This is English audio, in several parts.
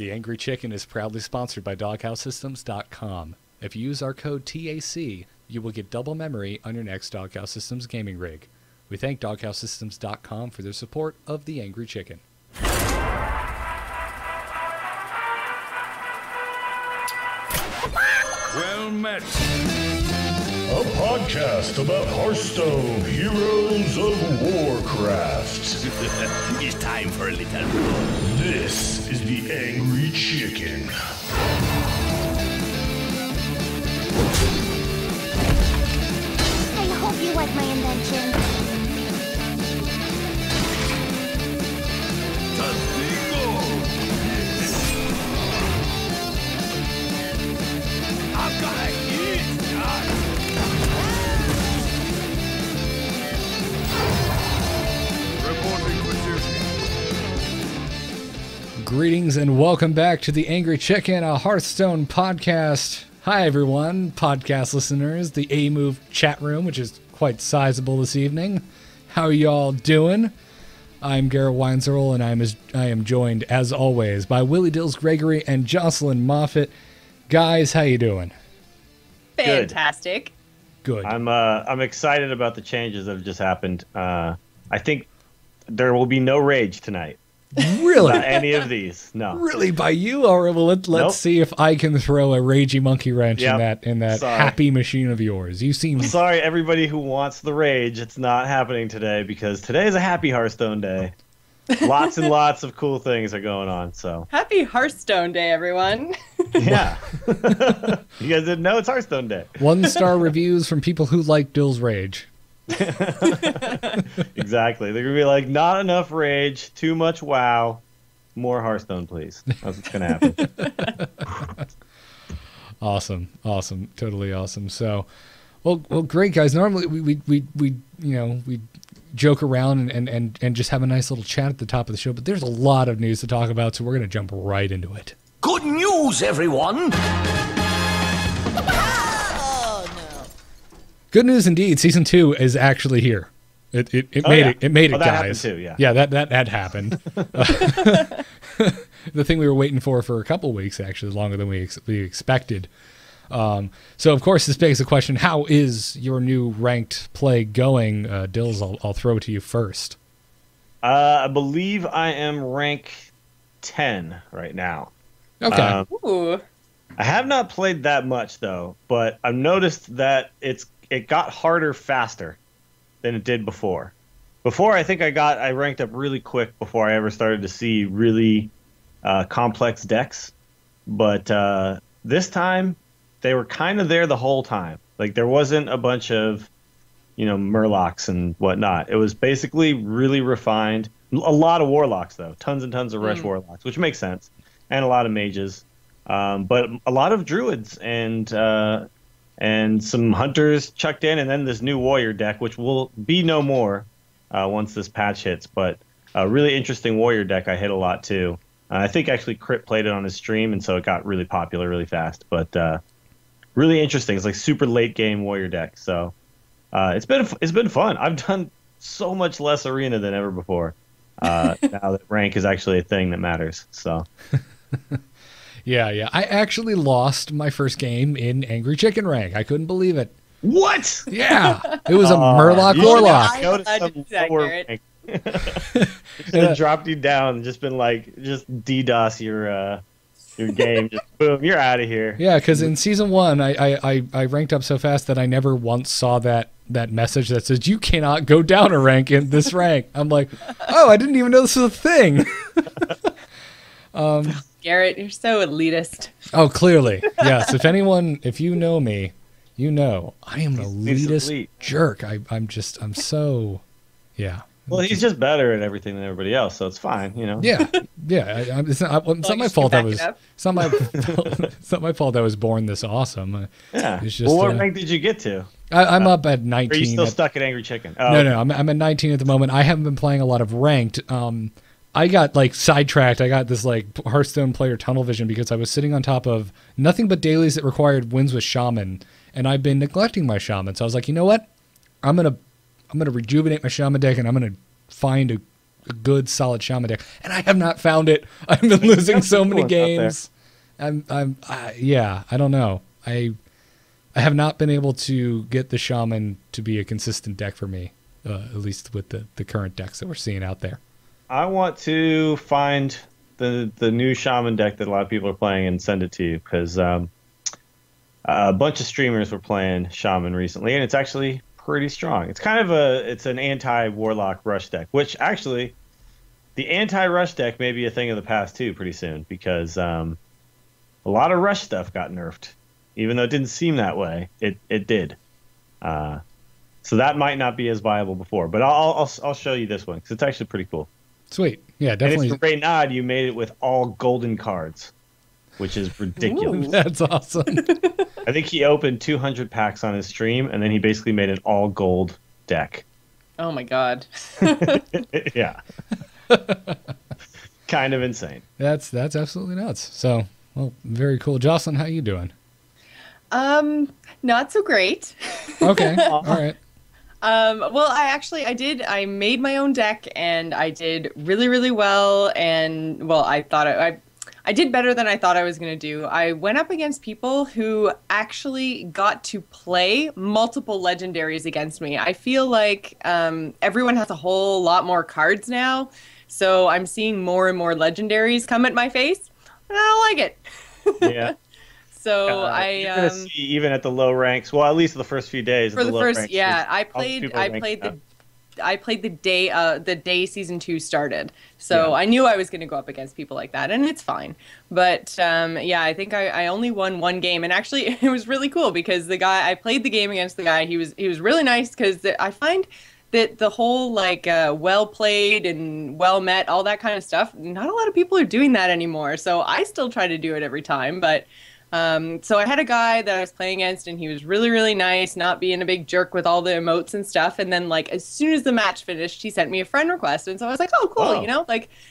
The Angry Chicken is proudly sponsored by DoghouseSystems.com. If you use our code TAC, you will get double memory on your next Doghouse Systems gaming rig. We thank DoghouseSystems.com for their support of The Angry Chicken. Well met. A podcast about Hearthstone, Heroes of Warcraft. It's time for a little roll. This is the Angry Chicken. I hope you like my invention. Tastingo! I'm gonna eat that! Reporting for duty. Greetings and welcome back to The Angry Chicken, a Hearthstone podcast. Hi everyone, podcast listeners, the A-Move chat room, which is quite sizable this evening. How are y'all doing? I'm Garrett Weinzerl, and I am joined, as always, by Willie Dills Gregory and Jocelyn Moffat. Guys, how you doing? Fantastic. Good. I'm excited about the changes that have just happened. I think there will be no rage tonight. Really? Not any of these. No. Really, by you? All right, well, let's Nope. see if I can throw a ragey monkey wrench in that Sorry. happy machine of yours. You seem... Sorry, everybody who wants the rage. It's not happening today because today is a happy Hearthstone day. Lots and lots of cool things are going on. So Happy Hearthstone Day, everyone. yeah, you guys didn't know it's Hearthstone day. 1-star reviews from people who like Dill's rage. Exactly. They're gonna be like, not enough rage, too much WoW, more Hearthstone, please. That's what's gonna happen. Awesome, totally awesome. So, well, great guys. Normally we joke around and just have a nice little chat at the top of the show, but there's a lot of news to talk about, so we're gonna jump right into it. Good news, everyone! Good news indeed. Season 2 is actually here. It made it. It made it, that guys. happened too, yeah. Yeah, that had happened. The thing we were waiting for a couple weeks, actually, longer than we expected. So, of course, this begs the question: how is your new ranked play going? Dills, I'll throw it to you first. I believe I am rank 10 right now. Okay. Ooh. I have not played that much though, but I've noticed that it got harder faster than it did before. Before, I think I ranked up really quick before I ever started to see really complex decks. But this time, they were kind of there the whole time. Like there wasn't a bunch of, Murlocs and whatnot. It was basically really refined. A lot of Warlocks though, tons and tons of Rush Warlocks, which makes sense, and a lot of mages. But a lot of druids and some hunters chucked in, and then this new warrior deck, which will be no more once this patch hits. But a really interesting warrior deck I hit a lot too. I think actually Crit played it on his stream, and so it got really popular really fast. But really interesting. It's like super late game warrior deck. So it's been fun. I've done so much less arena than ever before. Now that rank is actually a thing that matters. So. Yeah. I actually lost my first game in Angry Chicken rank. I couldn't believe it. What? Yeah, it was a Murloc you should Warlock. Go to I some did that, lower Garrett. rank. Should have dropped you down and just been like, just DDoS your game. Just boom, you're out of here. Yeah, because in season 1, I ranked up so fast that I never once saw that message that says you cannot go down a rank in this rank. I'm like, oh, I didn't even know this was a thing. Garrett, you're so elitist. Oh, clearly, yes. If you know me, you know I am an He's elitist elite. jerk. I'm so, yeah. Well, he's just better at everything than everybody else, so it's fine, Yeah. It's not my fault. It's not my fault I was born this awesome. Yeah. It's just, well, what rank did you get to? I'm up at 19. Or are you still stuck at Angry Chicken? Oh, No, I'm at 19 at the moment. I haven't been playing a lot of ranked. I got sidetracked. I got this Hearthstone player tunnel vision because I was sitting on top of nothing but dailies that required wins with Shaman, and I've been neglecting my Shaman. So I was like, you know what? I'm gonna rejuvenate my Shaman deck, and I'm gonna find a good solid shaman deck, and I have not found it. I've been losing so many games. I don't know. I have not been able to get the shaman to be a consistent deck for me, at least with the current decks that we're seeing out there. I want to find the new shaman deck that a lot of people are playing and send it to you, because a bunch of streamers were playing shaman recently, and it's actually pretty strong. It's kind of it's an anti-warlock rush deck, which actually the anti-rush deck may be a thing of the past too pretty soon, because a lot of rush stuff got nerfed. Even though it didn't seem that way, it did. So that might not be as viable before, but I'll show you this one because it's actually pretty cool. Sweet, yeah, definitely. And if you're Reynad, you made it with all golden cards, which is ridiculous. That's awesome. I think he opened 200 packs on his stream, and then he basically made an all gold deck. Oh my god. Yeah. Kind of insane. That's absolutely nuts. So, well, very cool. Jocelyn, how you doing? Not so great. Okay, all right. Well, I made my own deck and I did really, really well. And well, I thought I did better than I thought I was going to do. I went up against people who actually got to play multiple legendaries against me. I feel like, everyone has a whole lot more cards now. So I'm seeing more and more legendaries come at my face and I don't like it. Yeah. So you're gonna see even at the low ranks. Well, at least the first few days. For the first, ranks, yeah, I played the day season 2 started. So I knew I was going to go up against people like that, and it's fine. But yeah, I think I only won one game, and actually it was really cool because I played the game against the guy. He was really nice because I find that the whole well played and well met, all that kind of stuff. Not a lot of people are doing that anymore. So I still try to do it every time, but. So I had a guy that I was playing against, and he was really, really nice, not being a big jerk with all the emotes and stuff. And then, as soon as the match finished, he sent me a friend request, and so I was like, "Oh, cool," you know,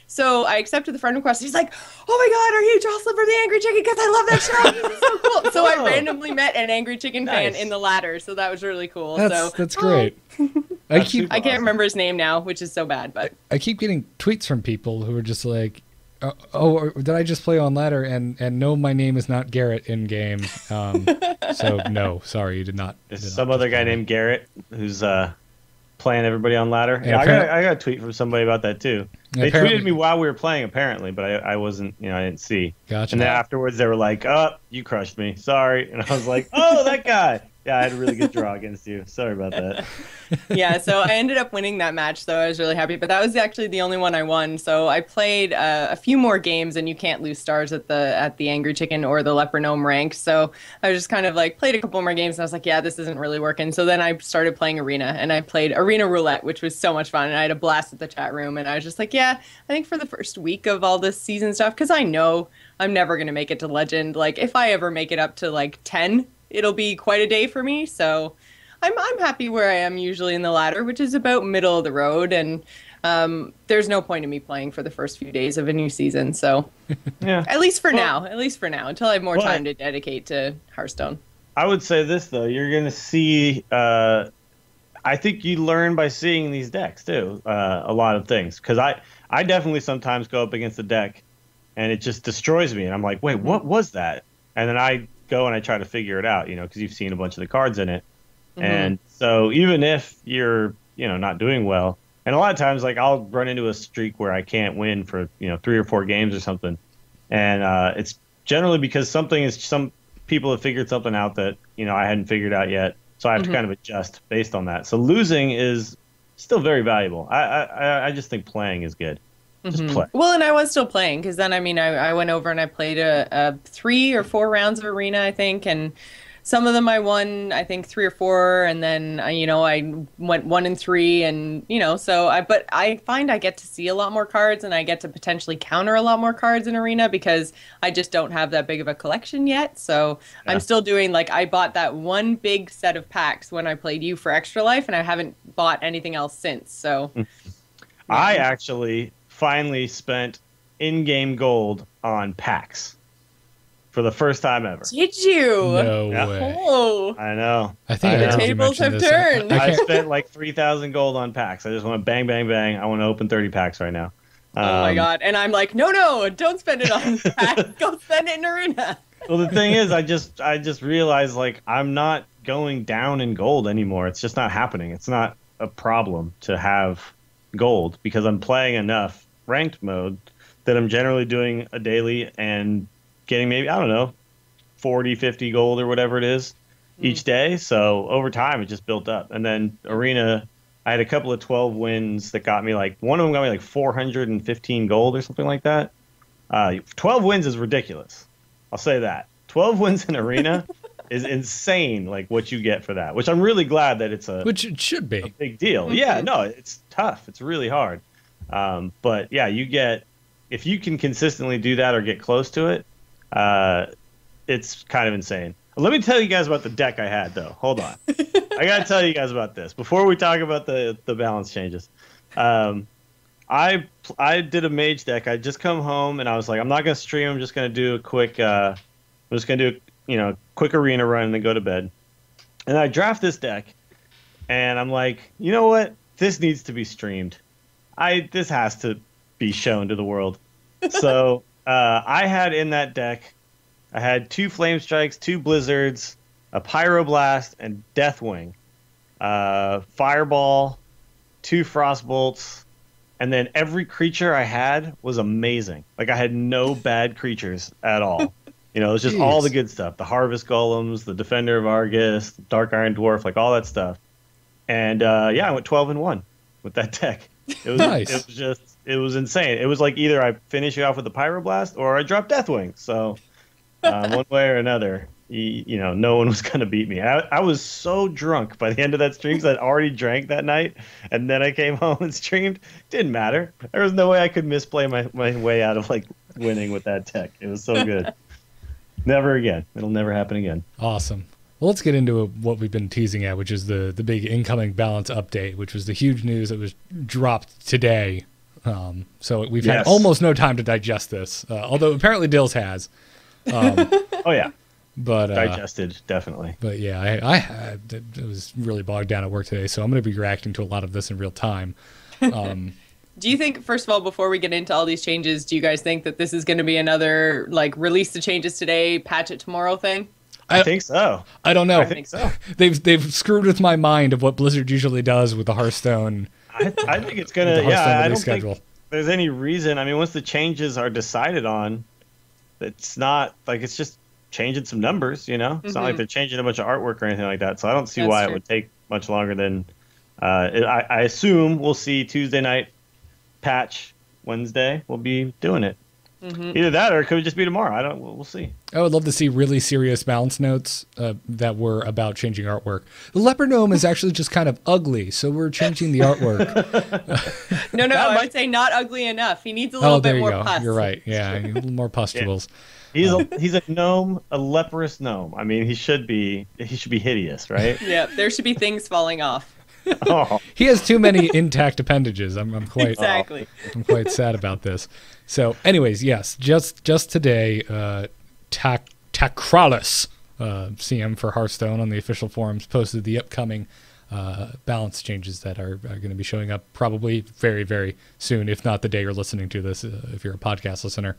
So I accepted the friend request. He's like, "Oh my God, are you Jocelyn for the Angry Chicken? Because I love that show. This is so cool." So I randomly met an Angry Chicken fan in the ladder, so that was really cool. That's great. I can't remember his name now, which is so bad, but I keep getting tweets from people who are just like. Oh, did I just play on ladder? And no, my name is not Garrett in game. So no, sorry, you did not. There's some other guy named Garrett who's playing everybody on ladder. Yeah, I got a tweet from somebody about that too. They tweeted me while we were playing apparently, but I wasn't, I didn't see. Gotcha. And then afterwards they were like, "Oh, you crushed me. Sorry." And I was like, "Oh, that guy." Yeah, I had a really good draw against you. Sorry about that. Yeah, so I ended up winning that match, so I was really happy. But that was actually the only one I won. So I played a few more games, and you can't lose stars at the Angry Chicken or the Leper Gnome rank. So I was just kind of played a couple more games, and I was like, yeah, this isn't really working. So then I started playing Arena, and I played Arena Roulette, which was so much fun. And I had a blast at the chat room, and I was just like, yeah, I think for the first week of all this season stuff, because I know I'm never going to make it to Legend. If I ever make it up to 10, it'll be quite a day for me, so I'm happy where I am usually in the ladder, which is about middle of the road, and there's no point in me playing for the first few days of a new season, so yeah. At least for now, until I have more time to dedicate to Hearthstone. I would say this, though, you're going to see, I think you learn by seeing these decks, too, a lot of things, because I definitely sometimes go up against a deck, and it just destroys me, and I'm like, wait, what was that? And then I go and I try to figure it out, because you've seen a bunch of the cards in it. Mm-hmm. And so even if you're, not doing well, and a lot of times, I'll run into a streak where I can't win for, 3 or 4 games or something. And it's generally because some people have figured something out that, I hadn't figured out yet. So I have to kind of adjust based on that. So losing is still very valuable. I just think playing is good. Just play. Well, and I was still playing because then, I went over and I played a 3 or 4 rounds of Arena, I think, and some of them I won, I think 3 or 4, and then, I went 1 and 3, and, but I find I get to see a lot more cards, and I get to potentially counter a lot more cards in Arena because I just don't have that big of a collection yet, so yeah. I'm still doing, I bought that one big set of packs when I played you for Extra Life, and I haven't bought anything else since, so. I actually finally spent in-game gold on packs. for the first time ever. Did you? No Yeah. way. Oh, I know. I think I know. heard you Tables mention have this. turned. I can't- spent like 3,000 gold on packs. I just want to bang, bang, bang. I want to open 30 packs right now. oh my god! And I'm like, no, don't spend it on packs. Go spend it in arena. Well, the thing is, I just realized like I'm not going down in gold anymore. It's just not happening. It's not a problem to have gold because I'm playing enough ranked mode that I'm generally doing a daily and getting maybe, I don't know, 40, 50 gold or whatever it is each day. So over time, it just built up. And then arena, I had a couple of 12 wins that got me like, one of them got me like 415 gold or something like that. 12 wins is ridiculous. I'll say that. 12 wins in arena is insane, like what you get for that, which I'm really glad that it's Which it should be. big deal. Yeah, no, it's tough. It's really hard. But yeah, you get, if you can consistently do that or get close to it, it's kind of insane. Let me tell you guys about the deck I had, though. Hold on. I got to tell you guys about this before we talk about the balance changes. I did a mage deck. I just come home and I was like, I'm not going to stream. I'm just going to do a quick, I'm just going to do, quick arena run and then go to bed. And I draft this deck and I'm like, you know what? This needs to be streamed. This has to be shown to the world. So I had in that deck, I had 2 Flame Strikes, 2 Blizzards, a Pyroblast, and Deathwing. Fireball, 2 Frostbolts, and then every creature I had was amazing. Like, I had no bad creatures at all. It was just all the good stuff. The Harvest Golems, the Defender of Argus, the Dark Iron Dwarf, like all that stuff. And I went 12-1 with that deck. It was Nice. It was insane. It was like either I finish you off with the Pyroblast or I drop Deathwing. So one way or another, no one was going to beat me. I was so drunk by the end of that stream because I'd already drank that night, and then I came home and streamed. Didn't matter. There was no way I could misplay my way out of like winning with that deck. It was so good. Never again. It'll never happen again. Awesome. Well, let's get into what we've been teasing at, which is the big incoming balance update, which was the huge news that was dropped today. So we've had almost no time to digest this, although apparently Dills has. Oh yeah, but digested definitely. But yeah, I was really bogged down at work today, so I'm going to be reacting to a lot of this in real time. Do you think, first of all, before we get into all these changes, do you guys think that this is going to be another like release the changes today, patch it tomorrow thing? I think so. I don't know. I think so. They've screwed with my mind of what Blizzard usually does with the Hearthstone. I think it's gonna. Yeah, I don't think there's any reason. I mean, once the changes are decided on, it's not like it's just changing some numbers. It's not like they're changing a bunch of artwork or anything like that. So I don't see why it would take much longer than. I assume we'll see Tuesday night patch. Wednesday we'll be doing it. Either that or it could just be tomorrow. We'll see. I would love to see really serious balance notes that were about changing artwork. The leopard gnome is actually just kind of ugly, so we're changing the artwork. No, I would say not ugly enough. He needs a little bit more pus. You're right. Yeah, a little more pustules. Yeah. He's a gnome, a leprous gnome. I mean, he should be hideous, right? Yeah, there should be things falling off. Oh. He has too many intact appendages. I'm quite exactly. I'm quite sad about this. So, anyways, yes, just today, Takralis, CM for Hearthstone on the official forums, posted the upcoming balance changes that are going to be showing up probably very, very soon, if not the day you're listening to this, if you're a podcast listener.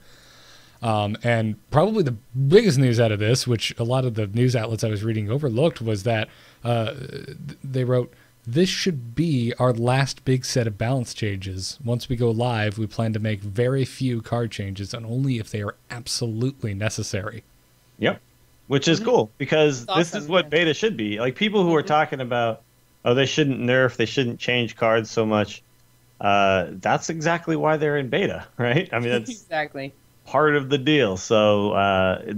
And probably the biggest news out of this, which a lot of the news outlets I was reading overlooked, was that they wrote, "This should be our last big set of balance changes. Once we go live, we plan to make very few card changes, and only if they are absolutely necessary." Yep. Which is cool, because this is what beta should be. Like, people who are talking about, oh, they shouldn't nerf, they shouldn't change cards so much. That's exactly why they're in beta, right? I mean, that's exactly part of the deal. So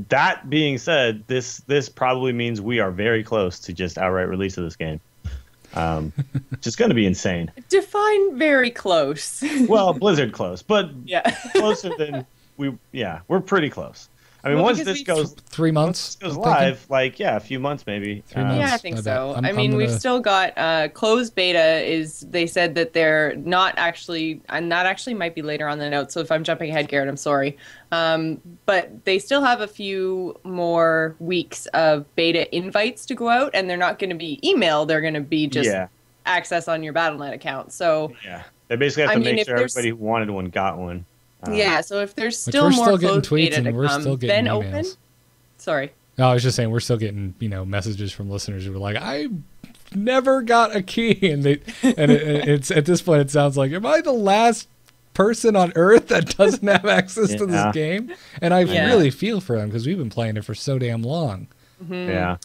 that being said, this probably means we are very close to just outright release of this game. Just going to be insane. Define very close. Well, Blizzard close, but yeah, closer than we're pretty close. I mean, Well, once because this goes 3 once months. this goes I'm thinking. live, like a few months maybe. 3 months. Yeah, I think I bet. so. I'm We've gonna- still got closed beta is they said that they're not actually, and that actually might be later on the note. So if I'm jumping ahead, Garrett, I'm sorry. But they still have a few more weeks of beta invites to go out, and they're not going to be email. They're going to be just Yeah. access on your Battle.net account. So Yeah. They basically have I to mean, make if sure there's- everybody who wanted one got one. yeah, so if there's Which still we're more still getting closed tweets beta and to we're come, still getting then emails. open. Sorry. No, I was just saying we're still getting messages from listeners who were like, I never got a key, and it's at this point it sounds like, am I the last person on Earth that doesn't have access to Yeah. this game? And I Yeah. really feel for them because we've been playing it for so damn long. Yeah.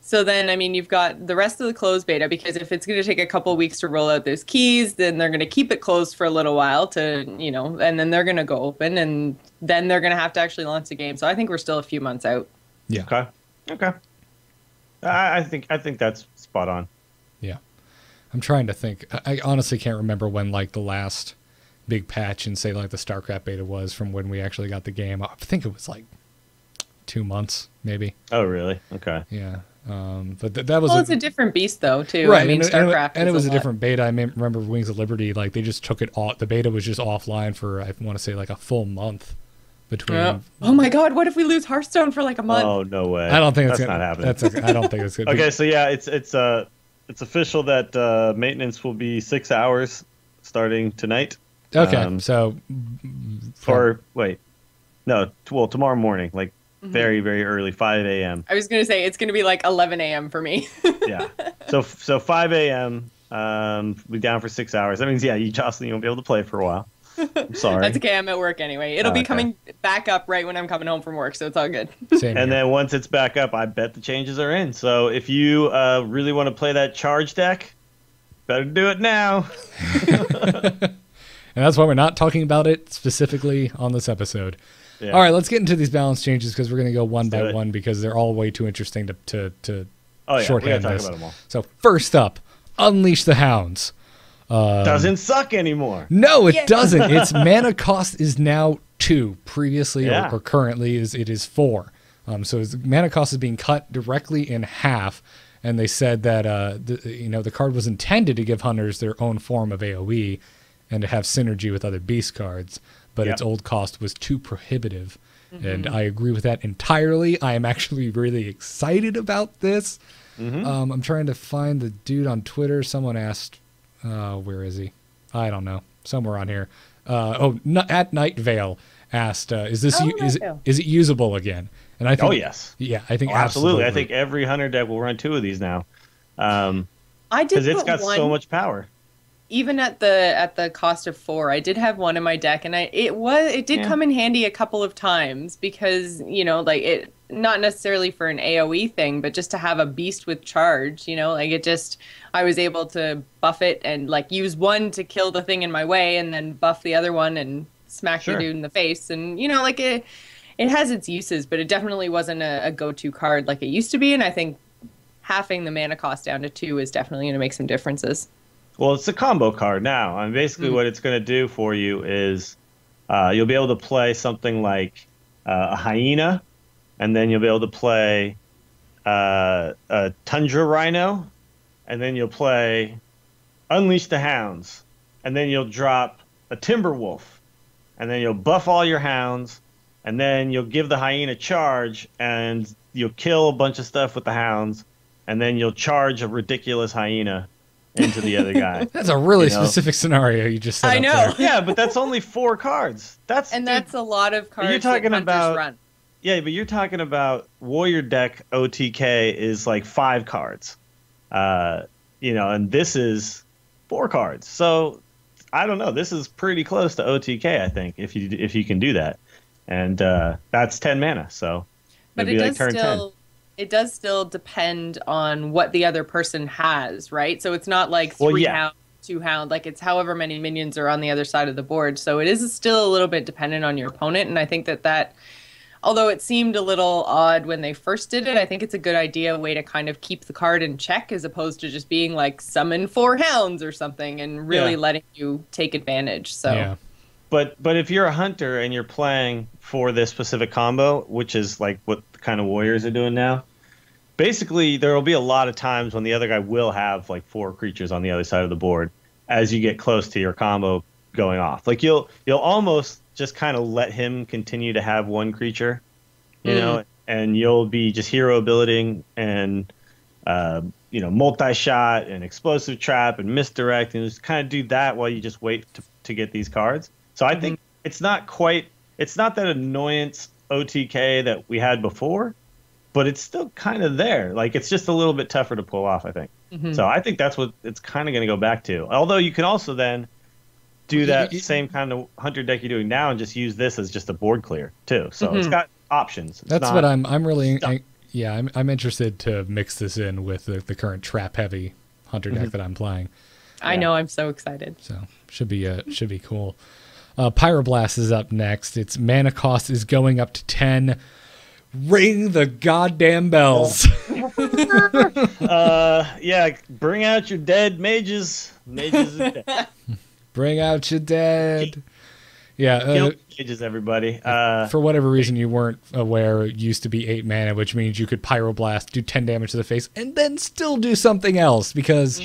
So then, I mean, you've got the rest of the closed beta, because if it's going to take a couple weeks to roll out those keys, then they're going to keep it closed for a little while to, and then they're going to go open, and then they're going to have to actually launch the game. So I think we're still a few months out. Yeah. Okay. I think that's spot on. Yeah. I'm trying to think. I honestly can't remember when like the last big patch in say like the StarCraft beta was from when we actually got the game. I think it was like 2 months maybe. Oh, really? Okay. Yeah. But that was Well, it's a different beast, though, too. right. I mean, StarCraft and it is was a lot. different beta. I remember Wings of Liberty, like they just took it off. The beta was just offline for I want to say like a full month between. Yeah. Oh my God! What if we lose Hearthstone for like a month? Oh, no way. I don't think that's it's not gonna, happening. That's okay. I don't think it's good. Okay, so yeah, it's official that maintenance will be 6 hours starting tonight. Okay, so Or wait, no, well tomorrow morning, like very very early, 5 a.m. I was gonna say it's gonna be like 11 a.m. for me. Yeah, so 5 a.m. Be down for 6 hours. That means you Jocelyn, you won't be able to play for a while. I'm sorry. That's okay. I'm at work anyway. It'll be Okay. coming back up right when I'm coming home from work, so it's all good. same And here. then once it's back up, I bet the changes are in. So if you really want to play that charge deck, better do it now. And that's why we're not talking about it specifically on this episode. Yeah. All right, let's get into these balance changes because we're going to go one do by it. one because they're all way too interesting to Oh yeah, we shorthand gotta talk this. about them all. So first up, Unleash the Hounds. Doesn't suck anymore. No, it doesn't. Its mana cost is now 2. Previously Yeah. or currently it is 4. So its mana cost is being cut directly in half. And they said that the card was intended to give hunters their own form of AOE and to have synergy with other beast cards, but its old cost was too prohibitive. And I agree with that entirely. I am actually really excited about this. I'm trying to find the dude on Twitter. Someone asked, where is he? I don't know. Somewhere on here. At Night Vale asked, is it usable again? And I think, Oh yes. yeah, I think Absolutely. absolutely. I think every hunter deck will run 2 of these now. I did Because it's put got one, so much power. even at the cost of 4. I did have one in my deck, and it did come in handy a couple of times because like it, not necessarily for an AOE thing, but just to have a beast with charge. Like it just, I was able to buff it and like use one to kill the thing in my way, and then buff the other one and smack the dude in the face. And like it has its uses, but it definitely wasn't a go-to card like it used to be. And I think halving the mana cost down to 2 is definitely going to make some differences. Well, it's a combo card now. And basically what it's going to do for you is you'll be able to play something like a hyena, and then you'll be able to play a tundra rhino, and then you'll play Unleash the Hounds, and then you'll drop a timber wolf, and then you'll buff all your hounds, and then you'll give the hyena charge, and you'll kill a bunch of stuff with the hounds, and then you'll charge a ridiculous hyena into the other guy. That's a really specific scenario you just set I up know. there. Yeah, but that's only 4 cards. That's A lot of cards you're talking that hunters about- run. Yeah, but you're talking about warrior deck OTK is like 5 cards. And this is 4 cards. So I don't know. This is pretty close to OTK, I think, if you can do that. And that's 10 mana, so But it'd it be does like turn 10. it does still depend on what the other person has, right? So it's not like Well, 3 yeah. hound, 2 hound, like it's however many minions are on the other side of the board. So it is still a little bit dependent on your opponent, and I think that although it seemed a little odd when they first did it, I think it's a good idea, a way to kind of keep the card in check as opposed to just being like summon 4 hounds or something and really Yeah. letting you take advantage. So Yeah. But if you're a hunter and you're playing for this specific combo, which is like what the kind of warriors are doing now, basically there will be a lot of times when the other guy will have like 4 creatures on the other side of the board as you get close to your combo going off. Like you'll almost just kind of let him continue to have 1 creature, you know, and you'll be just hero abilitying and multi-shot and explosive trap and misdirect, and just kind of do that while you just wait to get these cards. So I think it's not that annoyance OTK that we had before, but it's still kind of there. Like it's just a little bit tougher to pull off, I think. So I think that's what it's kind of going to go back to. Although you can also then do that same kind of hunter deck you're doing now and just use this as just a board clear too. So it's got options. That's what I'm really I'm interested to mix this in with the current trap heavy hunter deck that I'm playing. I know, I'm so excited. So should be cool. Pyroblast is up next. Its mana cost is going up to 10. Ring the goddamn bells. Bring out your dead mages. Mages are dead. Bring out your dead. Yeah, kill mages, everybody. For whatever reason you weren't aware, it used to be 8 mana, which means you could Pyroblast, do 10 damage to the face, and then still do something else, because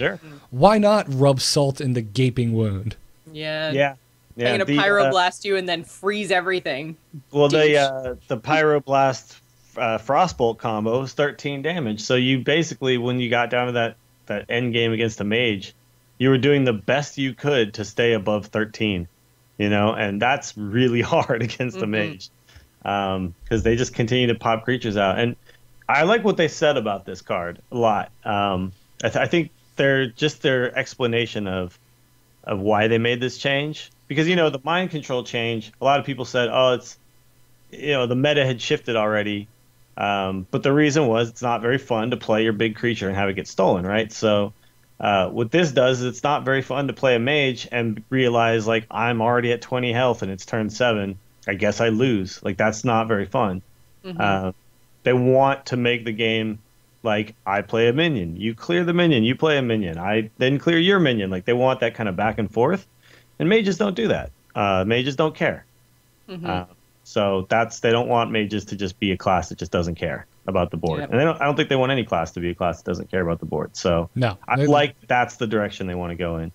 why not rub salt in the gaping wound? Yeah. I'm going to Pyroblast you and then freeze everything. Well, the Pyroblast Frostbolt combo is 13 damage. So you basically, when you got down to that end game against a mage, you were doing the best you could to stay above 13, and that's really hard against a mage because they just continue to pop creatures out. And I like what they said about this card a lot. I think their explanation of why they made this change. Because, the mind control change, a lot of people said, it's, the meta had shifted already. But the reason was it's not very fun to play your big creature and have it get stolen, right? So what this does is it's not very fun to play a mage and realize, like, I'm already at 20 health and it's turn 7. I guess I lose. Like, that's not very fun. They want to make the game like, I play a minion. You clear the minion. You play a minion. I then clear your minion. Like, they want that kind of back and forth. And mages don't do that. Mages don't care. So they don't want mages to just be a class that just doesn't care about the board. And I don't think they want any class to be a class that doesn't care about the board. So no, that's the direction they want to go in.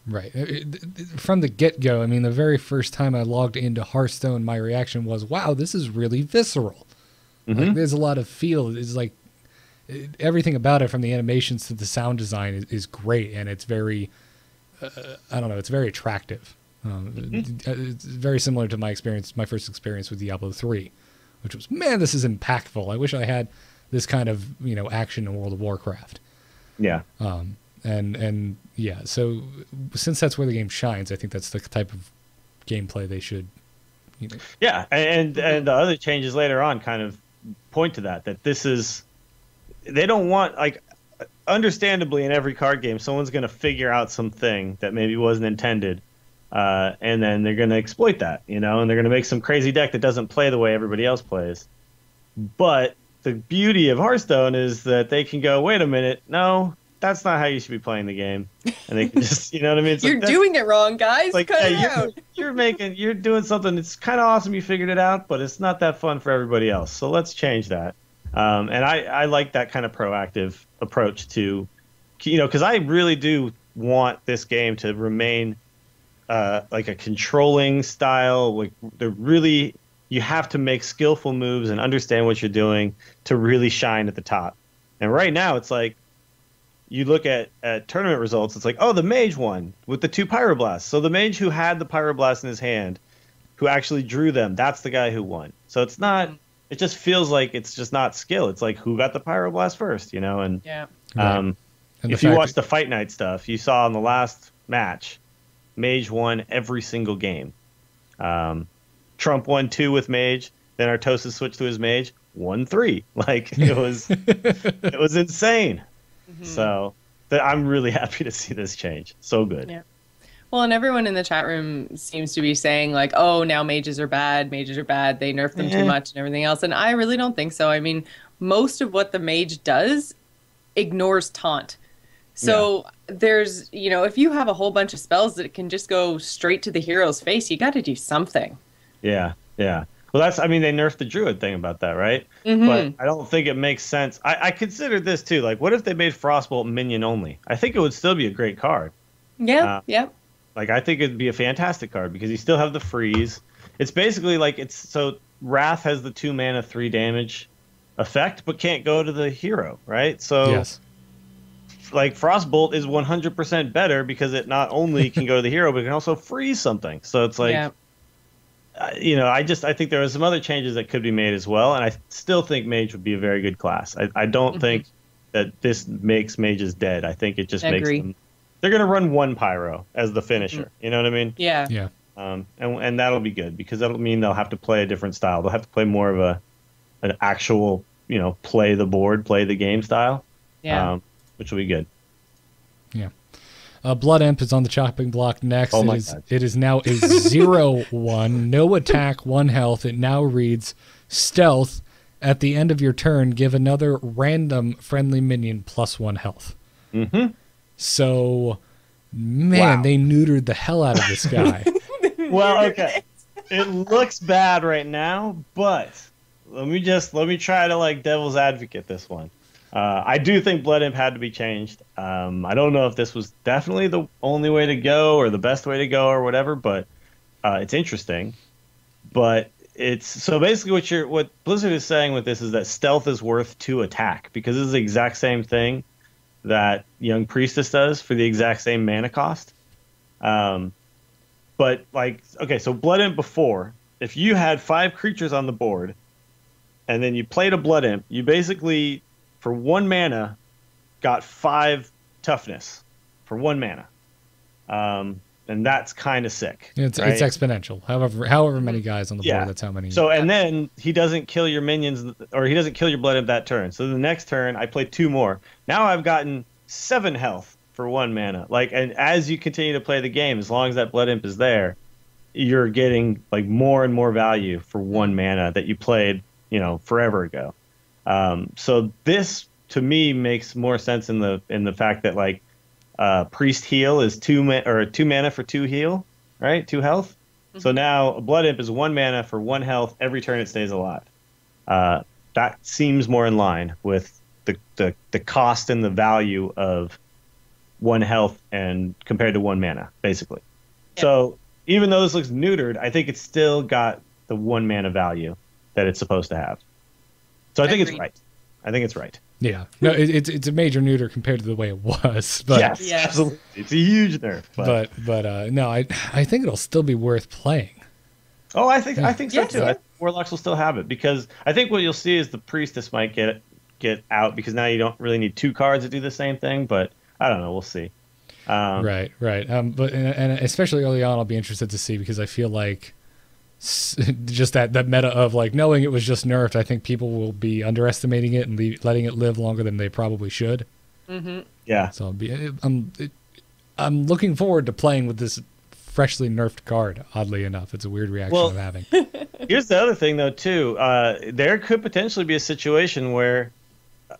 Right. From the get-go, I mean, the very first time I logged into Hearthstone, my reaction was, wow, this is really visceral. Like, there's a lot of feel. It's like everything about it, from the animations to the sound design, is great, and it's very... it's very attractive. It's very similar to my first experience with Diablo 3, which was, man, this is impactful. I wish I had this kind of, action in World of Warcraft. Yeah. So since that's where the game shines, I think that's the type of gameplay they should, Yeah, and the other changes later on kind of point to that this is, they don't want, like, understandably, in every card game, someone's going to figure out something that maybe wasn't intended, and then they're going to exploit that, and they're going to make some crazy deck that doesn't play the way everybody else plays. But the beauty of Hearthstone is that they can go, wait a minute, no, that's not how you should be playing the game, and they can just, you know what I mean? It's you're doing it wrong, guys. Like, cut it out. You're doing something that's kind of awesome. You figured it out, but it's not that fun for everybody else. So let's change that. And I like that kind of proactive approach to, because I really do want this game to remain like a controlling style. Like, you have to make skillful moves and understand what you're doing to really shine at the top. And right now, it's like, you look at tournament results, it's like, oh, the mage won with the 2 Pyroblasts. So the mage who had the Pyroblast in his hand, who actually drew them, that's the guy who won. So it's not... It just feels like it's just not skill. It's like, who got the Pyroblast first, And And if you watch the Fight Night stuff, you saw in the last match, Mage won every single game. Trump won 2 with Mage. Then Artosis switched to his Mage, won 3. Like, it was insane. So I'm really happy to see this change. So good. Yeah. Well, and everyone in the chat room seems to be saying, like, oh, now mages are bad, they nerf them too much and everything else. And I really don't think so. I mean, most of what the mage does ignores taunt. So there's, if you have a whole bunch of spells that can just go straight to the hero's face, you got to do something. Yeah, yeah. Well, I mean, they nerfed the druid thing about that, right? But I don't think it makes sense. I considered this too. Like, what if they made Frostbolt minion only? I think it would still be a great card. Yeah, yeah. Like, I think it'd be a fantastic card because you still have the freeze. It's basically like so Wrath has the 2 mana, 3 damage effect, but can't go to the hero, right? So, Yes. like, Frostbolt is 100% better because it not only can go to the hero, but it can also freeze something. So it's like, I think there are some other changes that could be made as well, and I still think Mage would be a very good class. I don't think that this makes Mages dead. I think it just makes them. They're going to run 1 Pyro as the finisher. You know what I mean? Yeah. Yeah. And that'll be good because that'll mean they'll have to play a different style. They'll have to play more of an actual, play the board, play the game style. Yeah. Which will be good. Yeah. Blood Imp is on the chopping block next. Oh my God. It is now a 0/1, no attack, 1 health. It now reads Stealth. At the end of your turn, give another random friendly minion +1 health. Mm-hmm. So, man, they neutered the hell out of this guy. Well, okay. It looks bad right now, but let me try to like devil's advocate this one. I do think Blood Imp had to be changed. I don't know if this was definitely the only way to go or the best way to go or whatever, but it's interesting. But it's so basically what Blizzard is saying with this is that stealth is worth 2 attack because this is the exact same thing that Young Priestess does for the exact same mana cost. But like, okay, so Blood Imp before, if you had 5 creatures on the board and then you played a Blood Imp, you basically, for 1 mana, got 5 toughness for 1 mana. And that's kind of sick. It's right? exponential. However many guys on the board, that's how many. So, and then he doesn't kill your minions, or he doesn't kill your Blood Imp that turn. So the next turn, I play 2 more. Now I've gotten 7 health for 1 mana. Like, and as you continue to play the game, as long as that Blood Imp is there, you're getting like more and more value for 1 mana that you played, forever ago. So this to me makes more sense in the fact that like Priest heal is 2 mana for 2 heal, right? 2 health. So now a Blood Imp is 1 mana for 1 health every turn it stays alive. That seems more in line with the cost and the value of 1 health and compared to 1 mana, basically. Yep. So even though this looks neutered, I think it's still got the 1 mana value that it's supposed to have. So I think it's right. I think it's right. Yeah. No, it's a major neuter compared to the way it was. But, yes, absolutely. It's a huge nerf. But no, I think it'll still be worth playing. Oh, I think so too. I think Warlocks will still have it because I think what you'll see is the Priestess might get out because now you don't really need 2 cards to do the same thing. But I don't know. We'll see. Right. But and especially early on, I'll be interested to see because I feel like just that meta of like knowing it was just nerfed. I think people will be underestimating it and letting it live longer than they probably should. Mm-hmm. Yeah. So I'm looking forward to playing with this freshly nerfed card. Oddly enough, it's a weird reaction I'm having. Here's the other thing though too. There could potentially be a situation where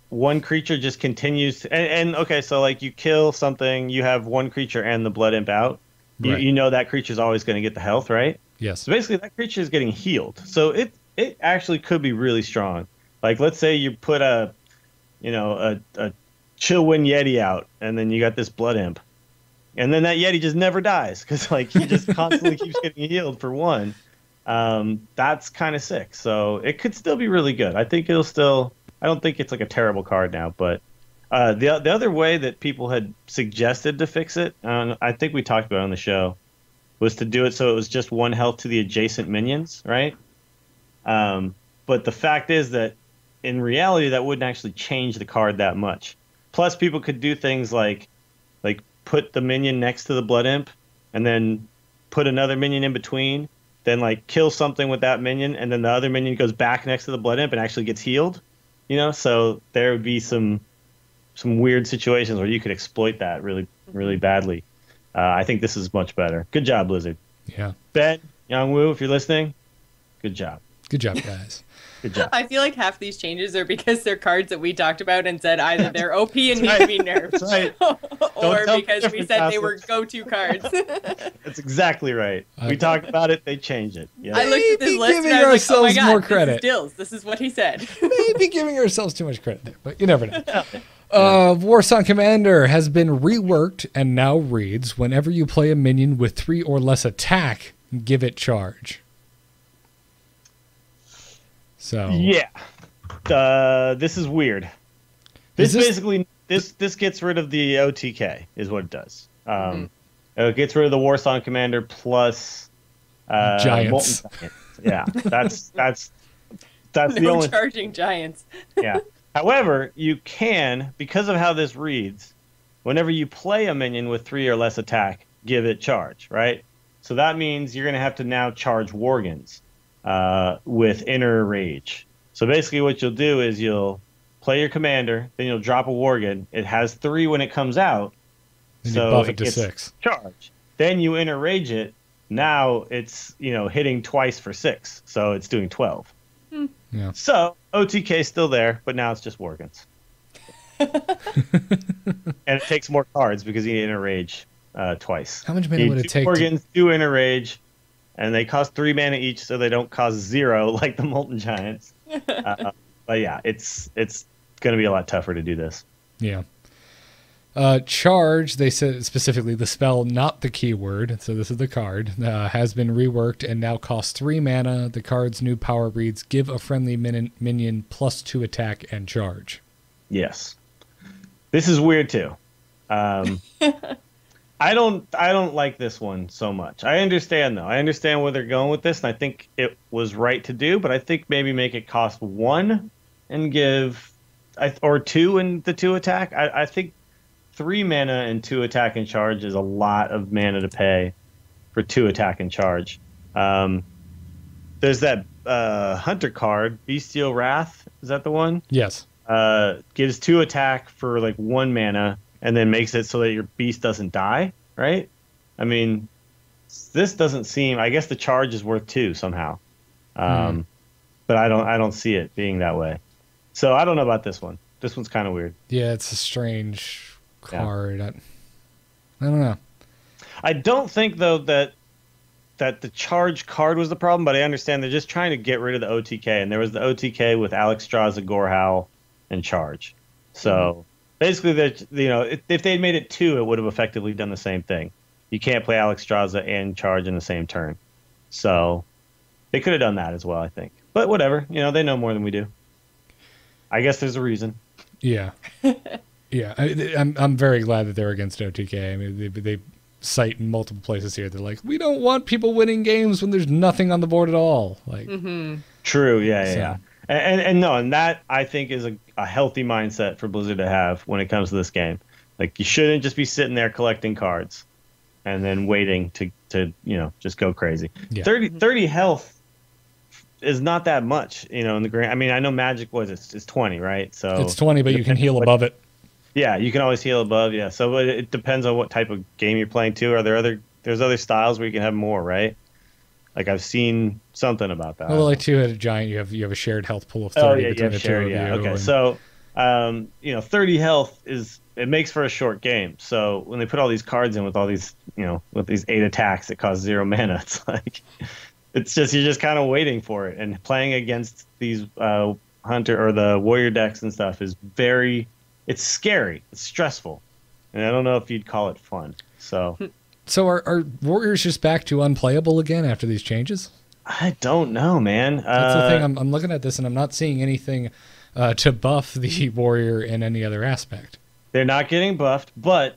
one creature just continues to, and okay, so like you kill something, you have 1 creature and the Blood Imp out. Right. You know that creature's always going to get the health, right? Yes. So basically, that creature is getting healed. So it actually could be really strong. Like, let's say you put a Chillwind Yeti out, and then you got this Blood Imp, and then that Yeti just never dies because like he just constantly keeps getting healed for 1. That's kind of sick. So it could still be really good. I think it'll still. I don't think it's like a terrible card now, but the other way that people had suggested to fix it, I think we talked about it on the show, was to do it so it was just 1 health to the adjacent minions, right? But the fact is that in reality, that wouldn't actually change the card that much. Plus, people could do things like put the minion next to the Blood Imp, and then put another minion in between, then like kill something with that minion, and then the other minion goes back next to the Blood Imp and actually gets healed. So there would be some weird situations where you could exploit that really, really badly. I think this is much better. Good job, Blizzard. Yeah. Ben, Yangwu, if you're listening, good job. Good job, guys. Good job. I feel like half these changes are because they're cards that we talked about and said either they're OP and need to be nerfed, That's right. or tell me because we different, said they Castle. were go-to cards. That's exactly right. We talked about it. They changed it. Yeah. I looked at this Maybe list giving and I was like, oh my ourselves god, more this credit. is Dills. This is what he said. Maybe giving ourselves too much credit there, but you never know. Warsong Commander has been reworked and now reads, whenever you play a minion with 3 or less attack, give it charge. So Yeah. This is weird. Is this- Basically this gets rid of the OTK is what it does. It gets rid of the Warsong Commander plus Giants. Molten Giants. Yeah, that's the No only. charging giants. Yeah. However, you can, because of how this reads, whenever you play a minion with 3 or less attack, give it charge, right? So that means you're going to have to now charge Worgens with Inner Rage. So basically what you'll do is you'll play your commander, then you'll drop a Worgen. It has 3 when it comes out, then so you buff it to gets 6. charge. Then you Inner Rage it. Now it's, hitting twice for 6, so it's doing 12. Yeah. So OTK is still there, but now it's just Worgens. And it takes more cards because you need Inner Rage twice. How much mana You would need it 2 take to- Worgens, 2 Inner Rage, and they cost 3 mana each, so they don't cost 0 like the Molten Giants. But yeah, it's going to be a lot tougher to do this. Yeah. Charge, they said specifically the spell, not the keyword, so this is the card, has been reworked and now costs 3 mana. The card's new power reads, give a friendly minion plus 2 attack and charge. Yes. This is weird too. I don't like this one so much. I understand though. I understand where they're going with this, and I think it was right to do, but I think maybe make it cost 1 and give or 2 and the 2 attack. I think 3 mana and 2 attack and charge is a lot of mana to pay for 2 attack and charge. There's that Hunter card, Bestial Wrath. Is that the one? Yes. Gives 2 attack for like 1 mana, and then makes it so that your beast doesn't die, right? I mean, this doesn't seem. I guess the charge is worth 2 somehow, but I don't see it being that way. So I don't know about this one. This one's kind of weird. Yeah, it's a strange card. I don't know. I don't think though that the charge card was the problem, but I understand they're just trying to get rid of the OTK, and there was the OTK with Alexstrasza, Gorehowl, and charge. So basically, if they had made it 2, it would have effectively done the same thing. You can't play Alexstrasza and charge in the same turn, so they could have done that as well, I think. But whatever, they know more than we do. I guess there's a reason. Yeah. Yeah. I'm very glad that they're against OTK. I mean, they cite in multiple places here. They're like, we don't want people winning games when there's nothing on the board at all. Like, True. Yeah. And that I think is a healthy mindset for Blizzard to have when it comes to this game. Like, you shouldn't just be sitting there collecting cards and then waiting to just go crazy. Yeah. 30 health is not that much, in the grand. I mean, I know Magic it's 20, right? So it's 20, but you can heal above it. Yeah, you can always heal above. Yeah, so it depends on what type of game you're playing too. Are there there's other styles where you can have more, right? Like I've seen something about that. Well, like 2-headed giant, you have a shared health pool of 30 Oh yeah, you between have the shared. two of Yeah, you. okay. and- So 30 health makes for a short game. So when they put all these cards in with all these with these 8 attacks that cost 0 mana, it's like you're just kind of waiting for it, and playing against these hunter or the warrior decks and stuff is it's scary, it's stressful, and I don't know if you'd call it fun. So are warriors just back to unplayable again after these changes? I don't know, man. That's the thing. I'm looking at this and I'm not seeing anything to buff the warrior in any other aspect. They're not getting buffed, but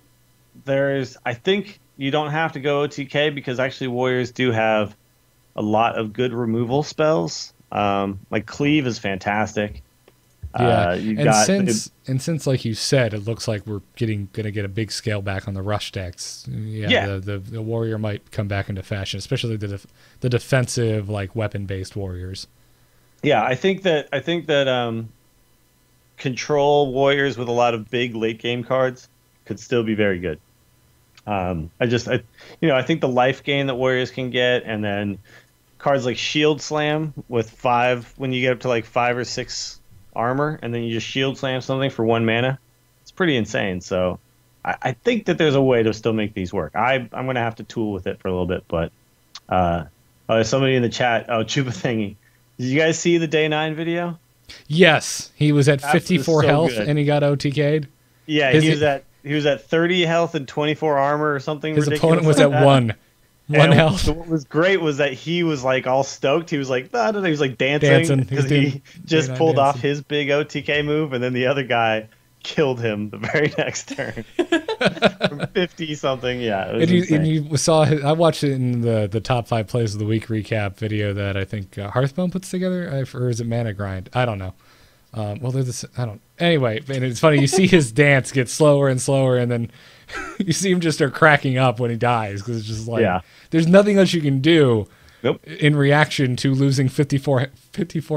I think you don't have to go OTK because actually warriors do have a lot of good removal spells. Like Cleave is fantastic. Yeah, since like you said, it looks like we're gonna get a big scale back on the rush decks. Yeah. The warrior might come back into fashion, especially the defensive like weapon based warriors. Yeah, I think that control warriors with a lot of big late game cards could still be very good. I think the life gain that warriors can get, and then cards like Shield Slam with 5 when you get up to like 5 or 6 armor, and then you just Shield Slam something for 1 mana. It's pretty insane. So I think that there's a way to still make these work. I'm going to have to tool with it for a little bit, but there's somebody in the chat. Oh, Chupa Thingy. Did you guys see the day 9 video? Yes, he was at That 54 was so health good. and he got OTK'd. Yeah, he was at 30 health and 24 armor or something. His ridiculous opponent was like at that. 1 And health. What was great was that he was like all stoked. He was like, I don't know, he was like dancing Dancing. because He was he doing just day 9 pulled off dancing. his big OTK move, and then the other guy killed him the very next turn from 50 something. Yeah, it was And insane. you saw I watched it in the top 5 plays of the week recap video that I think Hearthstone puts together, or is it Mana Grind? I don't know. Well, they're I don't. Anyway, and it's funny. You see his dance get slower and slower, and then you see him just start cracking up when he dies because it's just like there's nothing else you can do in reaction to losing 54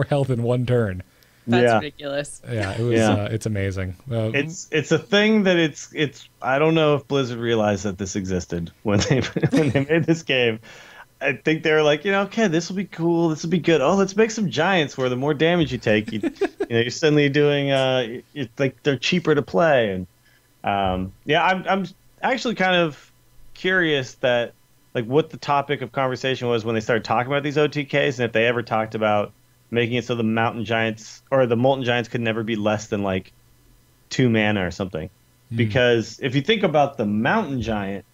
health in 1 turn. That's ridiculous. Yeah, it was. It's amazing. It's a thing that it's. I don't know if Blizzard realized that this existed when they made this game. I think they were like, okay, this will be cool. This will be good. Oh, let's make some giants where the more damage you take, you're suddenly doing. It's like they're cheaper to play, and I'm actually kind of curious that like what the topic of conversation was when they started talking about these OTKs, and if they ever talked about making it so the mountain giants or the molten giants could never be less than like 2 mana or something. Because if you think about the mountain giant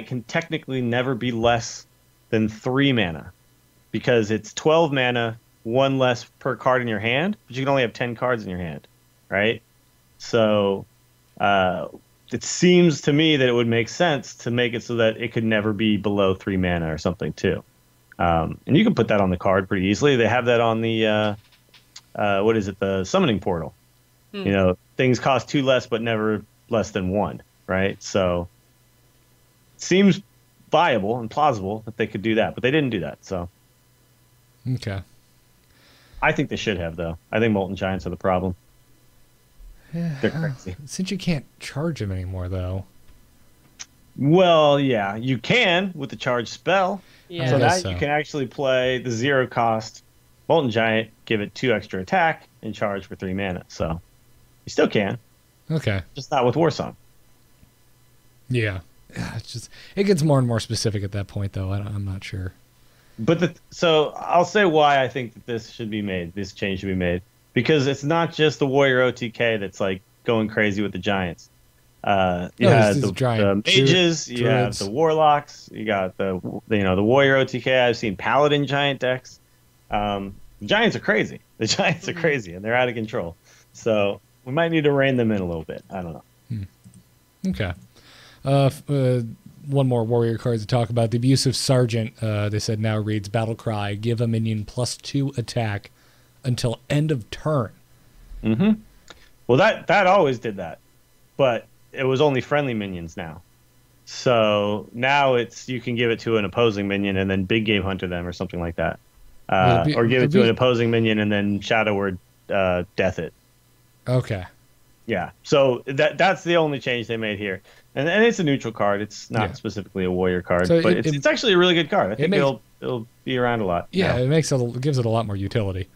can technically never be less than 3 mana because it's 12 mana, 1 less per card in your hand, but you can only have 10 cards in your hand, right? So it seems to me that it would make sense to make it so that it could never be below 3 mana or something too. And you can put that on the card pretty easily. They have that on the what is it? The summoning portal. Things cost 2 less, but never less than 1, right? So it seems viable and plausible that they could do that, but they didn't do that. So okay. I think they should have, though. I think molten giants are the problem. They're crazy. Since you can't charge him anymore, though. Well, yeah, you can with the charge spell. Yeah. So I now guess so. you can actually play the 0 cost molten giant, give it 2 extra attack, and charge for 3 mana. So you still can, Okay. just not with Warsong. Yeah. It gets more and more specific at that point, though. I'm not sure. But so I'll say why I think that this change should be made, because it's not just the warrior OTK that's like going crazy with the giants. You have the mages, you have the warlocks, you got the warrior OTK. I've seen paladin giant decks. Giants are crazy. The giants are crazy and they're out of control. So we might need to rein them in a little bit. I don't know. Okay. One more warrior card to talk about. The abusive sergeant, they said now reads battle cry, give a minion +2 attack until end of turn. Mm-hmm. Well, that always did that, but it was only friendly minions now. So now you can give it to an opposing minion and then big game hunter them or something like that, or give it to an opposing minion and then shadow word death it. Okay. Yeah. So that's the only change they made here. And it's a neutral card. It's not specifically a warrior card, so but it's actually a really good card. I think it'll be around a lot. Yeah, it gives it a lot more utility.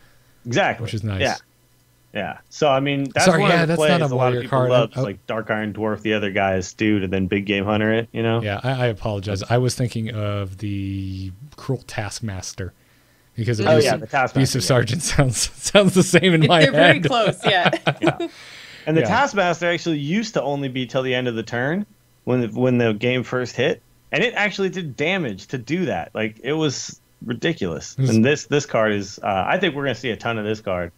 Exactly. Which is nice. Yeah. Yeah. So I mean, that's one of the plays not a lot of warrior people card. love. It's like Dark Iron Dwarf, the other guy is Stewed, and then Big Game Hunter it. Yeah, I apologize. I was thinking of the Cruel Taskmaster. Because the Taskmaster, abusive sergeant sounds the same in my head. They're very close, yeah. And the Taskmaster actually used to only be till the end of the turn when the game first hit, and it actually did damage to do that. Like, it was ridiculous. And this card is I think we're going to see a ton of this card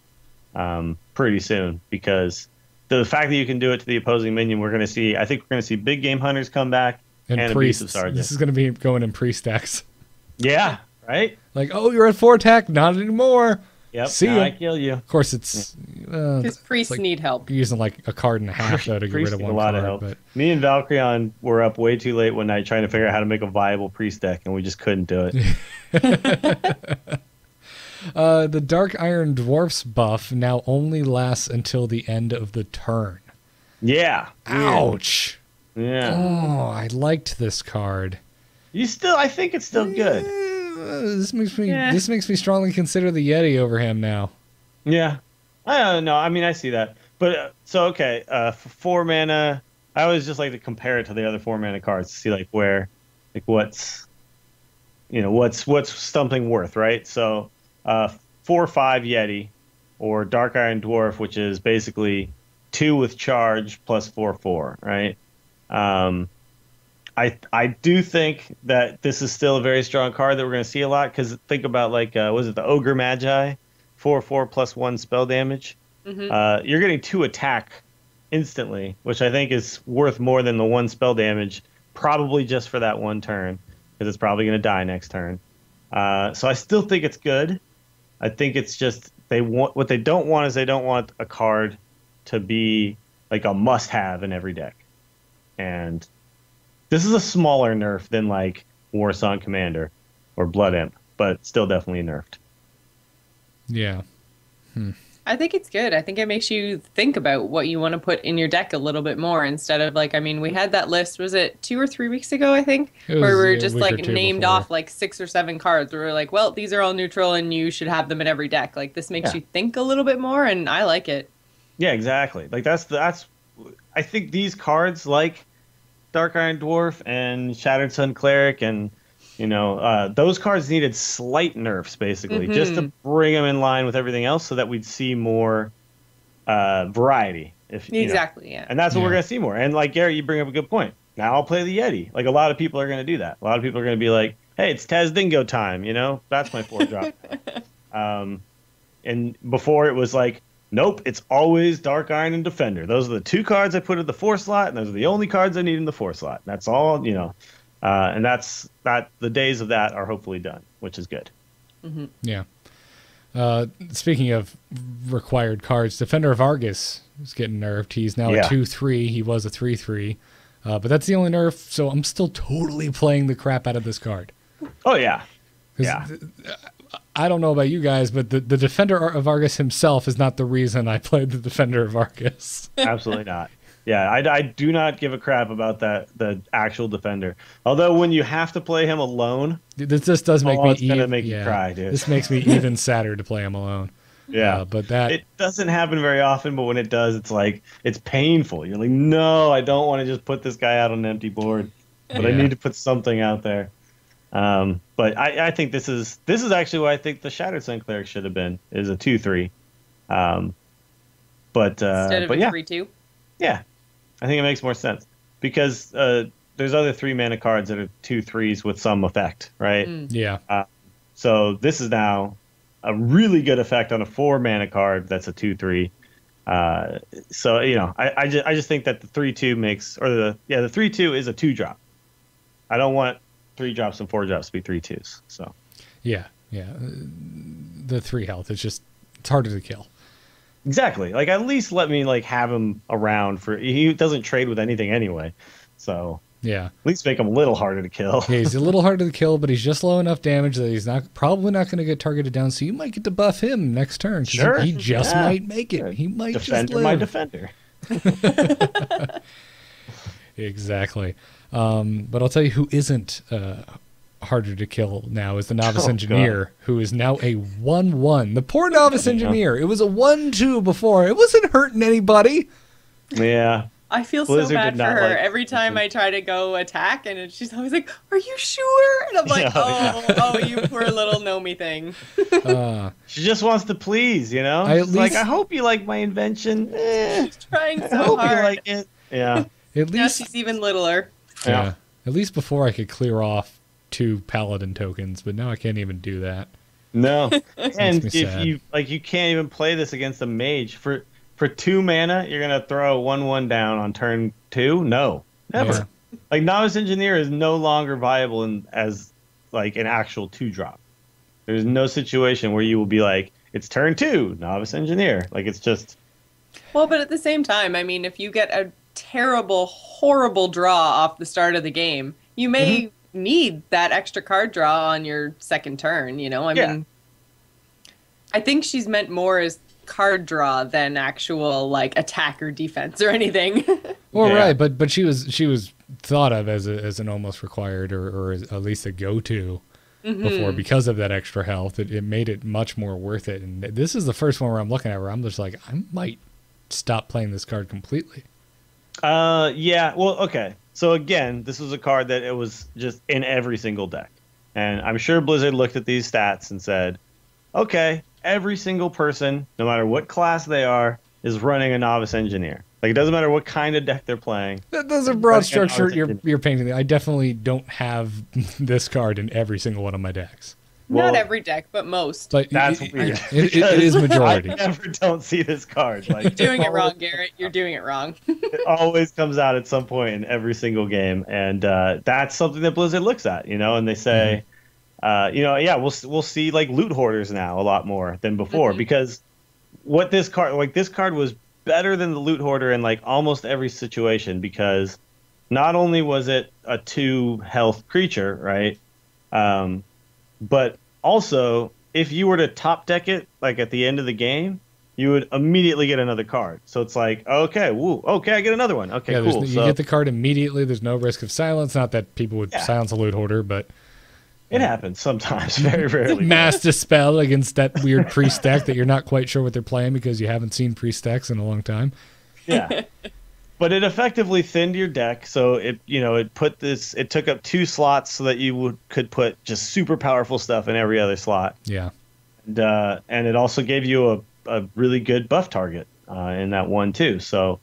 pretty soon, because the fact that you can do it to the opposing minion, I think we're going to see big game hunters come back and abusive sergeant. This is going to be going in priest decks. Yeah, right? Like, oh, you're at 4 attack, not anymore. Yep, see now ya. I kill you. Of course, it's because priests need help. You're using like a card and a half though to get rid of one card. Of help. But me and Valkyrion were up way too late one night trying to figure out how to make a viable priest deck, and we just couldn't do it. The Dark Iron Dwarfs buff now only lasts until the end of the turn. Yeah. Ouch. Yeah. Oh, I liked this card. I think it's still good. This makes me strongly consider the Yeti over him now. Yeah, I don't know. I mean, I see that, but okay. For 4 mana, I always just like to compare it to the other 4 mana cards to see like where, like what's something worth, right? So 4/5 Yeti or Dark Iron Dwarf, which is basically 2 with charge plus 4/4, right? I do think that this is still a very strong card that we're going to see a lot, because think about like was it the Ogre Magi, 4/4 plus 1 spell damage. You're getting 2 attack instantly, which I think is worth more than the 1 spell damage, probably just for that 1 turn, because it's probably going to die next turn. So I still think it's good. I think it's just what they don't want is they don't want a card to be like a must-have in every deck. And this is a smaller nerf than like Warsong Commander or Blood Imp, but still definitely nerfed. Yeah. I think it's good. I think it makes you think about what you want to put in your deck a little bit more, instead of like, I mean, we had that list, was it 2 or 3 weeks ago, I think, where we were just like named off like 6 or 7 cards. We were like, well, these are all neutral and you should have them in every deck. Like, this makes you think a little bit more, and I like it. Yeah, exactly. Like that's I think these cards like Dark Iron Dwarf and Shattered Sun Cleric and those cards needed slight nerfs, basically, just to bring them in line with everything else so that we'd see more variety. Exactly, yeah. And that's what we're going to see more. And like, Gary, you bring up a good point. Now I'll play the Yeti. Like, a lot of people are going to do that. A lot of people are going to be like, hey, it's Taz Dingo time, That's my 4-drop. And before it was like, nope, it's always Dark Iron and Defender. Those are the 2 cards I put in the 4 slot, and those are the only cards I need in the 4 slot. That's all, and that's the days of that are hopefully done, which is good. Yeah. Speaking of required cards, Defender of Argus is getting nerfed. He's now a 2/3. He was a 3/3. But that's the only nerf, so I'm still totally playing the crap out of this card. Oh, yeah. Yeah. I don't know about you guys, but the Defender of Argus himself is not the reason I played the Defender of Argus. Absolutely not. Yeah, I do not give a crap about the actual Defender. Although when you have to play him alone, this does make me even make you cry, dude. This makes me even sadder to play him alone. Yeah, but it doesn't happen very often. But when it does, it's like it's painful. You're like, no, I don't want to just put this guy out on an empty board, but I need to put something out there. But I think this is actually what I think the Shattered Sun Cleric should have been, is a 2/3. But instead of a 3/2. Yeah, I think it makes more sense because there's other 3 mana cards that are 2/3s with some effect, right? Yeah. So this is now a really good effect on a 4 mana card that's a 2/3. So I just think that the 3/2 makes, or the 3/2 is a 2-drop. I don't want 3 drops and 4 drops to be 3/2s. So yeah. The 3 health, it's harder to kill. Exactly. Like, at least let me have him around he doesn't trade with anything anyway. So yeah, at least make him a little harder to kill. Yeah, he's a little harder to kill, but he's just low enough damage that he's probably not going to get targeted down. So you might get to buff him next turn. Sure. He just might make it. He might Defender, just live. my defender. Exactly. But I'll tell you who isn't harder to kill now is the Novice Engineer, who is now a 1/1. The poor Novice Engineer. It was a 1/2 before. It wasn't hurting anybody. Yeah. I feel Blizzard so bad did for not her. like Every time I try to go attack, and she's always like, "Are you sure?" And I'm like, "Oh, you poor little Nomi thing." She just wants to please, I hope you like my invention. She's trying so I hope hard. you like it. Yeah. At Now least she's even littler. yeah. At least before I could clear off 2 Paladin tokens, but now I can't even do that. No. And me if sad. you can't even play this against a mage for 2 mana, you're gonna throw a 1/1 down on turn 2? No, never. Yeah. Novice Engineer is no longer viable as an actual 2-drop. There's no situation where you will be like, it's turn 2, Novice Engineer. It's just. Well, but at the same time, I mean, if you get a terrible, horrible draw off the start of the game, you may need that extra card draw on your second turn. I mean, I think she's meant more as card draw than actual attack or defense or anything. Well, right, but she was thought of as an almost required or at least a go-to before because of that extra health. It made it much more worth it. And this is the first one where I'm looking at where I'm just like, I might stop playing this card completely. Yeah. Well, okay. So again, this was a card that it was just in every single deck. And I'm sure Blizzard looked at these stats and said, okay, every single person, no matter what class they are, is running a Novice Engineer. Like, it doesn't matter what kind of deck they're playing. Those are broad structure you're painting. I definitely don't have this card in every single one of my decks. Not every deck, but most. But That's weird. It is majority. I never don't see this card. Like, You're doing it wrong, Garrett. You're doing it wrong. It always comes out at some point in every single game, and that's something that Blizzard looks at, and they say, we'll see like loot hoarders now a lot more than before because what this card was better than the loot hoarder in like almost every situation because not only was it a 2 health creature, right? But also, if you were to top deck it, like at the end of the game, you would immediately get another card. So it's like, okay, I get another one. Okay, cool. You get the card immediately. There's no risk of silence. Not that people would silence a loot hoarder, but it happens sometimes, very rarely. Mass Dispel against that weird priest deck that you're not quite sure what they're playing because you haven't seen priest decks in a long time. Yeah. But it effectively thinned your deck, so it took up 2 slots so that you could put just super powerful stuff in every other slot. Yeah, and it also gave you a really good buff target in that one too. So,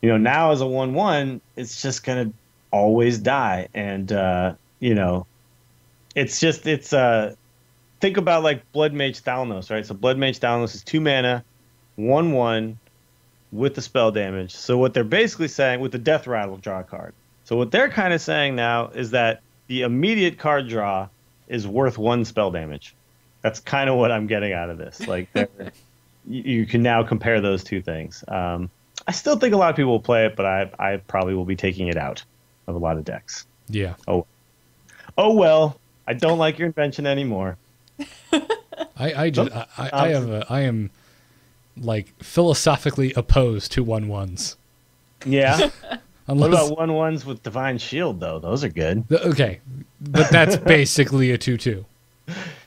now as a 1/1, it's just gonna always die, and think about like Blood Mage Thalnos, right? So Blood Mage Thalnos is 2 mana, 1/1. With the spell damage. So what they're basically saying with the Death Rattle draw card. So what they're kind of saying now is that the immediate card draw is worth 1 spell damage. That's kind of what I'm getting out of this. Like you can now compare those 2 things. I still think a lot of people will play it, but I probably will be taking it out of a lot of decks. Yeah. Oh well. I don't like your invention anymore. I am like philosophically opposed to 1/1s. Yeah. What about 1/1s with Divine Shield though? Those are good. Okay, but that's basically a 2/2.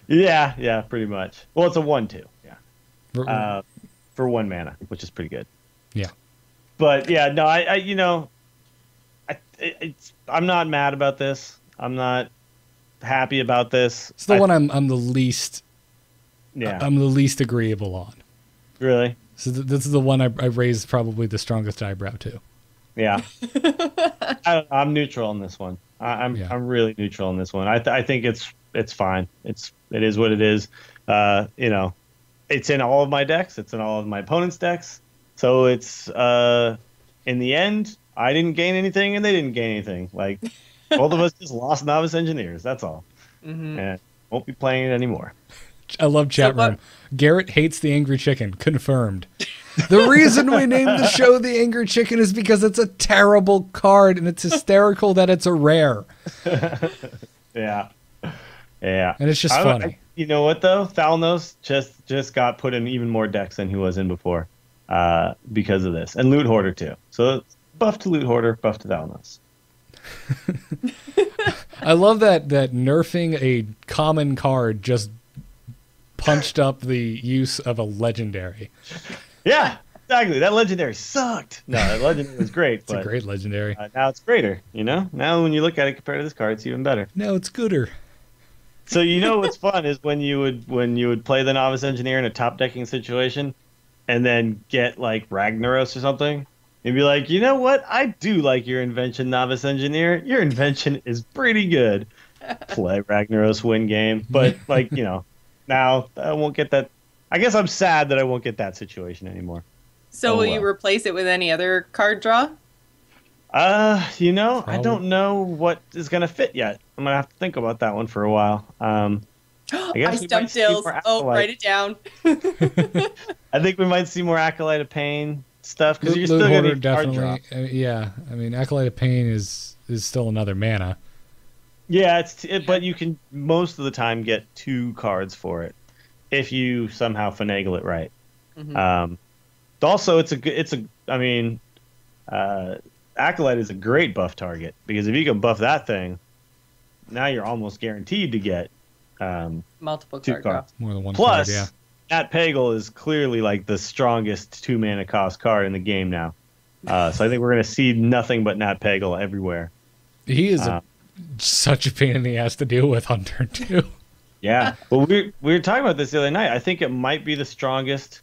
Yeah, pretty much. Well, it's a 1/2. Yeah. For 1 mana, which is pretty good. Yeah. But yeah, no, I'm not mad about this. I'm not happy about this. It's the one I'm the least. Yeah. I'm the least agreeable on. Really? So this is the one I raised probably the strongest eyebrow to. Yeah. I'm neutral on this one. I'm really neutral on this one. I think it's fine. It is what it is. It's in all of my decks. It's in all of my opponents' decks. So it's in the end, I didn't gain anything and they didn't gain anything. Like both of us just lost Novice Engineers. That's all. And won't be playing it anymore. I love chat room. Garrett hates the Angry Chicken. Confirmed. The reason we named the show The Angry Chicken is because it's a terrible card and it's hysterical that it's a rare. Yeah. And it's just funny. You know what though? Thalnos just got put in even more decks than he was in before because of this. And Loot Hoarder too. So buff to Loot Hoarder, buff to Thalnos. I love that nerfing a common card just punched up the use of a legendary. Yeah, exactly. That legendary sucked. No, that legendary was great. It's a great legendary. Now it's greater, Now when you look at it compared to this card, it's even better. No, it's gooder. So what's fun is when you would play the Novice Engineer in a top decking situation and then get like Ragnaros or something. And be like, you know what? I do like your invention, Novice Engineer. Your invention is pretty good. Play Ragnaros, win game. But now I won't get that. I guess I'm sad that I won't get that situation anymore. So will you replace it with any other card draw? I don't know what is gonna fit yet. I'm gonna have to think about that one for a while. I stumped Dills. Oh, write it down. I think we might see more Acolyte of Pain stuff because you're still gonna definitely. Yeah, I mean, Acolyte of Pain is still another mana. Yeah, but you can most of the time get 2 cards for it if you somehow finagle it right. Also, Acolyte is a great buff target because if you can buff that thing, now you're almost guaranteed to get Multiple two card cards. draw. More than one Plus, card, yeah. Nat Pagel is clearly like the strongest 2-mana cost card in the game now. So I think we're going to see nothing but Nat Pagel everywhere. He is such a pain in the ass to deal with on turn 2. Yeah. Well, we were talking about this the other night. I think it might be the strongest,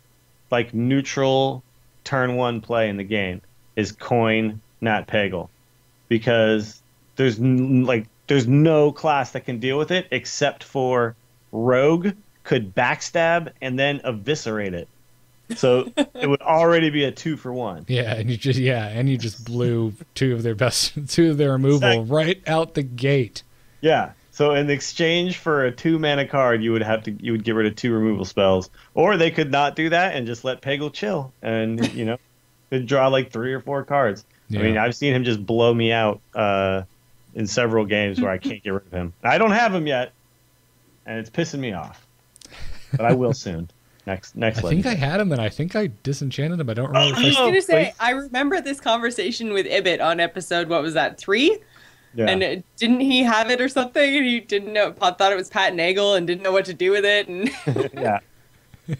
like, neutral turn 1 play in the game is coin Nat Pagel, because there's no class that can deal with it except for Rogue could backstab and then eviscerate it. So it would already be a 2-for-1. Yeah, and you just blew two of their removal right out the gate. Yeah. So in exchange for a 2-mana card, you would get rid of 2 removal spells, or they could not do that and just let Pagel chill, and could draw like 3 or 4 cards. Yeah. I mean, I've seen him just blow me out in several games where I can't get rid of him. I don't have him yet, and it's pissing me off, but I will soon. Next. I think I had him, and I think I disenchanted him. I don't remember. I was going to say, I remember this conversation with Ibit on episode, what was that, 3? Yeah. And didn't he have it or something? And he didn't know, thought it was Pat Nagel and didn't know what to do with it. And Yeah.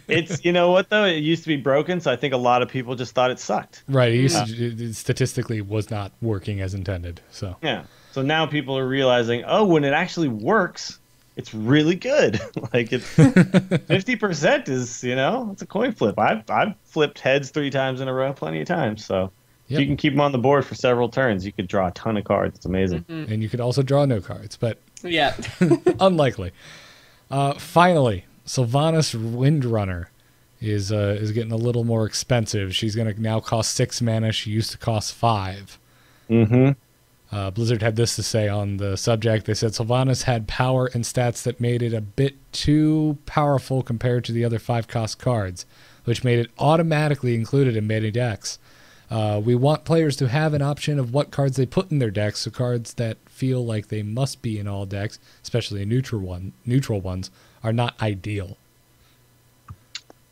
It's, you know what, though? It used to be broken, so I think a lot of people just thought it sucked. Right. It statistically was not working as intended. So Yeah. So now people are realizing, when it actually works, it's really good. Like, it's 50% is, it's a coin flip. I've flipped heads 3 times in a row plenty of times. So if you can keep them on the board for several turns, you could draw a ton of cards. It's amazing. And you could also draw no cards, but yeah. unlikely. Finally, Sylvanas Windrunner is getting a little more expensive. She's going to now cost 6 mana. She used to cost 5. Mm-hmm. Blizzard had this to say on the subject. They said Sylvanas had power and stats that made it a bit too powerful compared to the other 5-cost cards, which made it automatically included in many decks. We want players to have an option of what cards they put in their decks, so cards that feel like they must be in all decks, especially neutral ones, are not ideal.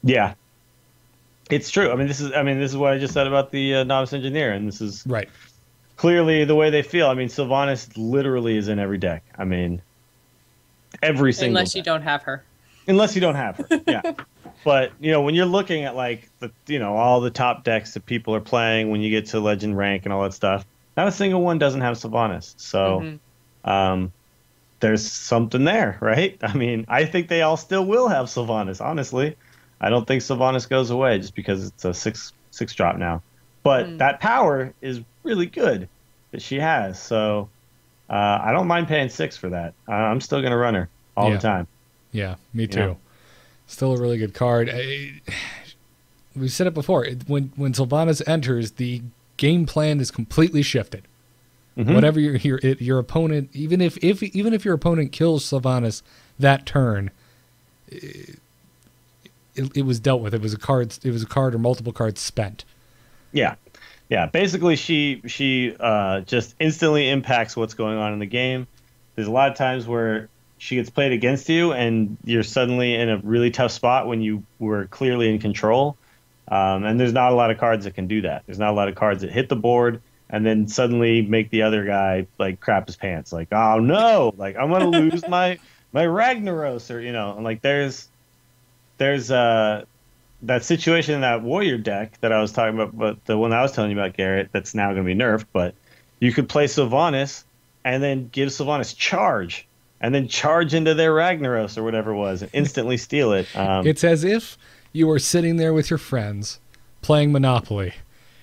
Yeah, it's true. I mean, this is what I just said about the novice engineer, and this is Right. clearly the way they feel. I mean, Sylvanas literally is in every deck. I mean, every single Unless you deck. don't have her. Unless you don't have her, yeah. But when you're looking at like the all the top decks that people are playing, when you get to Legend rank and all that stuff, not a single one doesn't have Sylvanas. So there's something there, right? I mean, I think they all still will have Sylvanas. Honestly, I don't think Sylvanas goes away just because it's a 6 drop now. But that power is really good that she has. So I don't mind paying 6 for that. I'm still gonna run her all the time. Yeah, me too. Still a really good card. We've said it before. When Sylvanas enters, the game plan is completely shifted. Mm-hmm. Whatever your opponent, even if your opponent kills Sylvanas that turn, it was dealt with. It was a card or multiple cards spent. Yeah. Basically, she just instantly impacts what's going on in the game. There's a lot of times where she gets played against you, and you're suddenly in a really tough spot when you were clearly in control. And there's not a lot of cards that can do that. There's not a lot of cards that hit the board and then suddenly make the other guy like crap his pants. Like, oh no, like I'm gonna lose my Ragnaros, or and like there's that situation in that warrior deck that I was talking about, but the one I was telling you about, Garrett, that's now going to be nerfed. But you could play Sylvanas and then give Sylvanas charge, and then charge into their Ragnaros or whatever it was, and instantly steal it. It's as if you were sitting there with your friends playing Monopoly,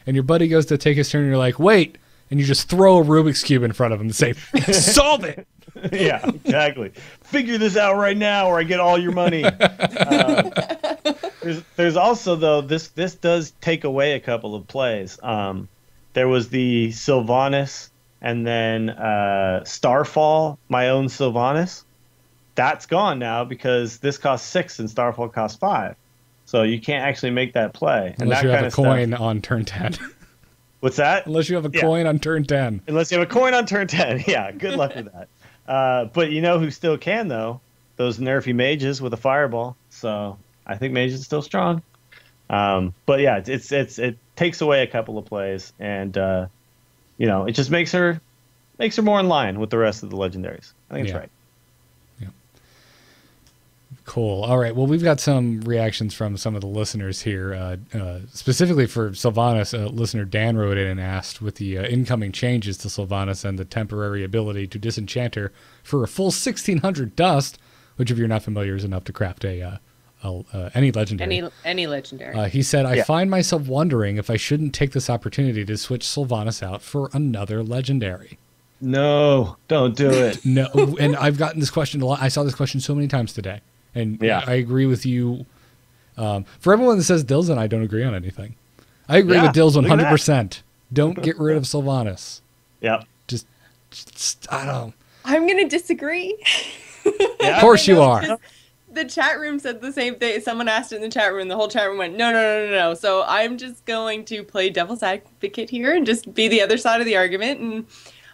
and your buddy goes to take his turn, and you're like, wait, and you just throw a Rubik's Cube in front of him and say, solve it! Yeah, exactly. Figure this out right now, or I get all your money. There's also, though, this does take away a couple of plays. There was the Sylvanas, and then Starfall, my own Sylvanas. That's gone now because this costs 6 and Starfall costs 5. So you can't actually make that play. Unless and that you have a coin on turn 10. What's that? Unless you have a coin on turn 10. Unless you have a coin on turn 10. Yeah, good luck with that. But you know who still can, though? Those nerfy mages with a fireball. So I think mage is still strong. But yeah, it takes away a couple of plays, and it just makes her more in line with the rest of the legendaries. I think it's right. Cool. All right. Well, we've got some reactions from some of the listeners here. Specifically for Sylvanas, listener Dan wrote in and asked, with the incoming changes to Sylvanas and the temporary ability to disenchant her for a full 1600 dust, which if you're not familiar is enough to craft any legendary. Any legendary. He said, I find myself wondering if I shouldn't take this opportunity to switch Sylvanas out for another legendary. No, don't do it. No, and I've gotten this question a lot. I saw this question so many times today. And I agree with you. For everyone that says Dills and I don't agree on anything, I agree with Dills 100%. Don't get rid of Sylvanas. Yep. Just I don't. I'm going to disagree. Of course you are. The chat room said the same thing. Someone asked it in the chat room. The whole chat room went, no. So I'm just going to play devil's advocate here and just be the other side of the argument. And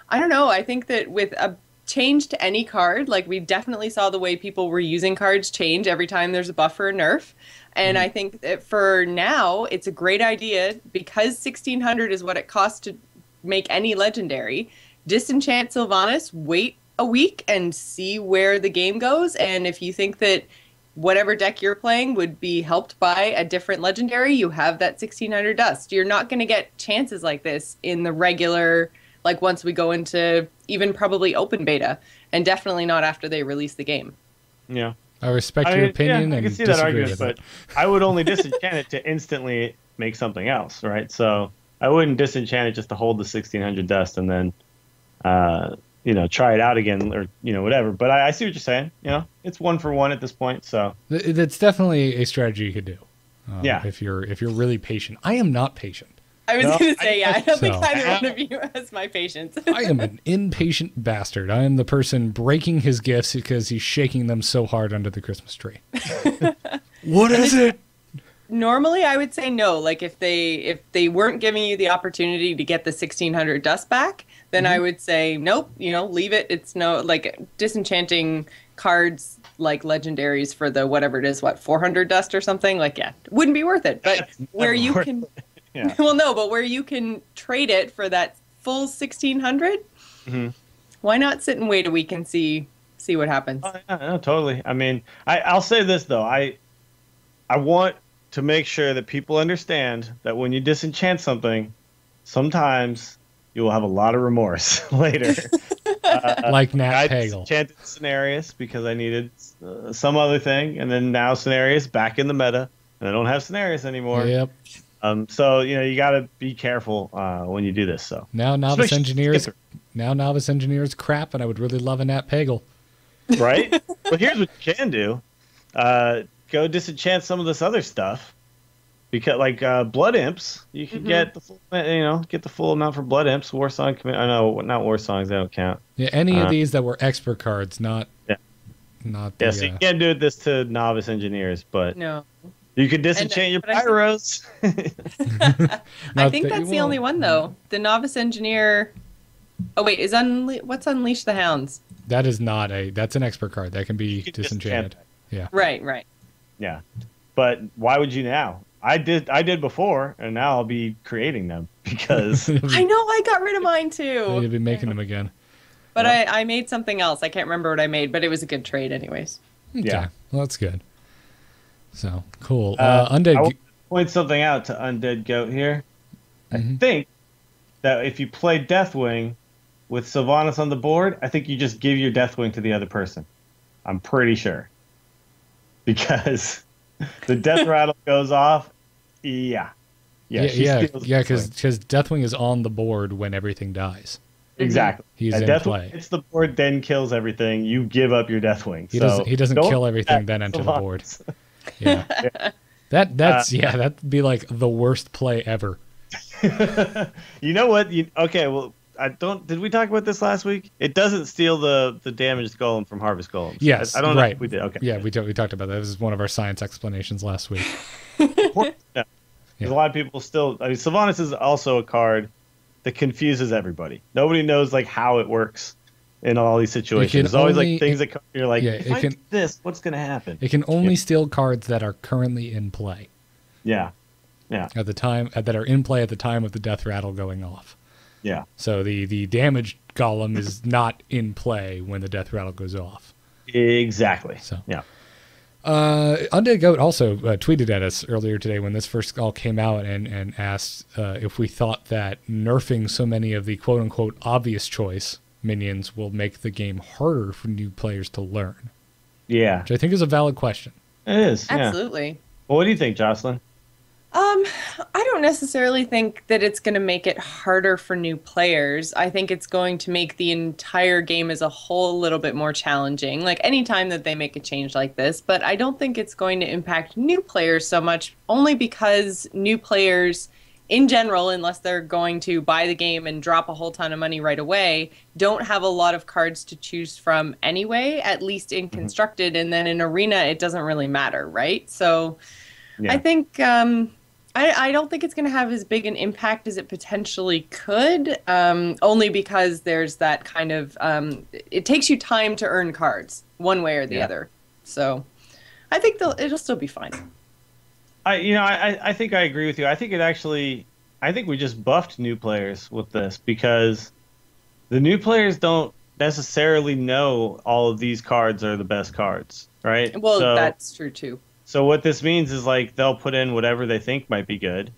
I don't know. I think that with a change to any card, like we definitely saw the way people were using cards change every time there's a buff or a nerf. And I think that for now, it's a great idea because 1600 is what it costs to make any legendary. Disenchant Sylvanas, wait a week and see where the game goes. And if you think that whatever deck you're playing would be helped by a different legendary, you have that 1600 dust. You're not going to get chances like this in the regular, like once we go into even probably open beta, and definitely not after they release the game. Yeah. I respect your opinion. Yeah, I and can see that disagree argument, with but I would only disenchant it to instantly make something else, right? So I wouldn't disenchant it just to hold the 1600 dust and then, try it out again or, whatever. But I see what you're saying. It's 1 for 1 at this point. So that's definitely a strategy you could do. If you're really patient. I am not patient. I was going to say, I don't think either one of you has my patience. I am an impatient bastard. I am the person breaking his gifts because he's shaking them so hard under the Christmas tree. What is it? Normally, I would say no. Like if they weren't giving you the opportunity to get the 1600 dust back, then I would say nope. Leave it. It's like disenchanting cards like legendaries for the whatever it is, 400 dust or something. Like wouldn't be worth it. But where you can. Yeah. Well, no, but where you can trade it for that full 1600, why not sit and wait a week and see what happens? Oh, yeah, no, totally. I mean, I'll say this though. I want to make sure that people understand that when you disenchant something, sometimes you will have a lot of remorse later. Like Nat I Pagel. disenchanted Scenarius because I needed some other thing, and then now Scenarius back in the meta, and I don't have Scenarius anymore. Yep. So you got to be careful when you do this. So now novice engineers crap, and I would really love a Nat Pagel. Right? Well, here's what you can do: go disenchant some of this other stuff, because like blood imps, you can get the full, get the full amount for blood imps. War song, I know not war songs, they don't count. Yeah, any of these that were expert cards, not. Not. So you can't do this to novice engineers, but no. You could disenchant your pyros. I think that's the only one, though. The novice engineer. Oh wait, what's Unleash the Hounds? That is not that's an expert card that can be disenchanted. Yeah. Right. Yeah, but why would you now? I did before, and now I'll be creating them because I know I got rid of mine too. You'll be making them again. But I made something else. I can't remember what I made, but it was a good trade, anyways. Okay. Yeah, well that's good. So cool. Undead. I want to point something out to Undead Goat here. I think that if you play Deathwing with Sylvanas on the board, I think you just give your Deathwing to the other person. I'm pretty sure, because the Death Rattle goes off. Yeah. Because Deathwing is on the board when everything dies. Exactly. He's in play. Hits the board, then kills everything. You give up your Deathwing. He doesn't kill everything, then enter the board. Yeah. That'd be like the worst play ever. You know what? Okay, well, did we talk about this last week? It doesn't steal the damaged golem from Harvest Golems. Yes, I don't know if we did. Okay. Yeah, we talked about that. This is one of our science explanations last week. There's a lot of people still. I mean, Sylvanas is also a card that confuses everybody. Nobody knows like how it works in all these situations. There's always like things that come, you're like, if I do this, what's going to happen? It can only steal cards that are currently in play. Yeah. At the time that are in play at the time of the death rattle going off. Yeah. So the damaged golem is not in play when the death rattle goes off. Exactly. So yeah. Undead Goat also tweeted at us earlier today when this first all came out and asked if we thought that nerfing so many of the quote-unquote obvious choice minions will make the game harder for new players to learn. Yeah. Which I think is a valid question. It is. Yeah. Absolutely. Well, what do you think, Jocelyn? I don't necessarily think that it's going to make it harder for new players. I think it's going to make the entire game as a whole a little bit more challenging, like anytime that they make a change like this. But I don't think it's going to impact new players so much, only because new players in general, unless they're going to buy the game and drop a whole ton of money right away, don't have a lot of cards to choose from anyway, at least in Constructed. And then in Arena, it doesn't really matter, right? So I think... I don't think it's going to have as big an impact as it potentially could, only because there's that kind of, it takes you time to earn cards, one way or the other. So I think it'll still be fine. I think I agree with you. I think I think we just buffed new players with this, because the new players don't necessarily know all of these cards are the best cards, right? Well, that's true too. So what this means is, like, they'll put in whatever they think might be good,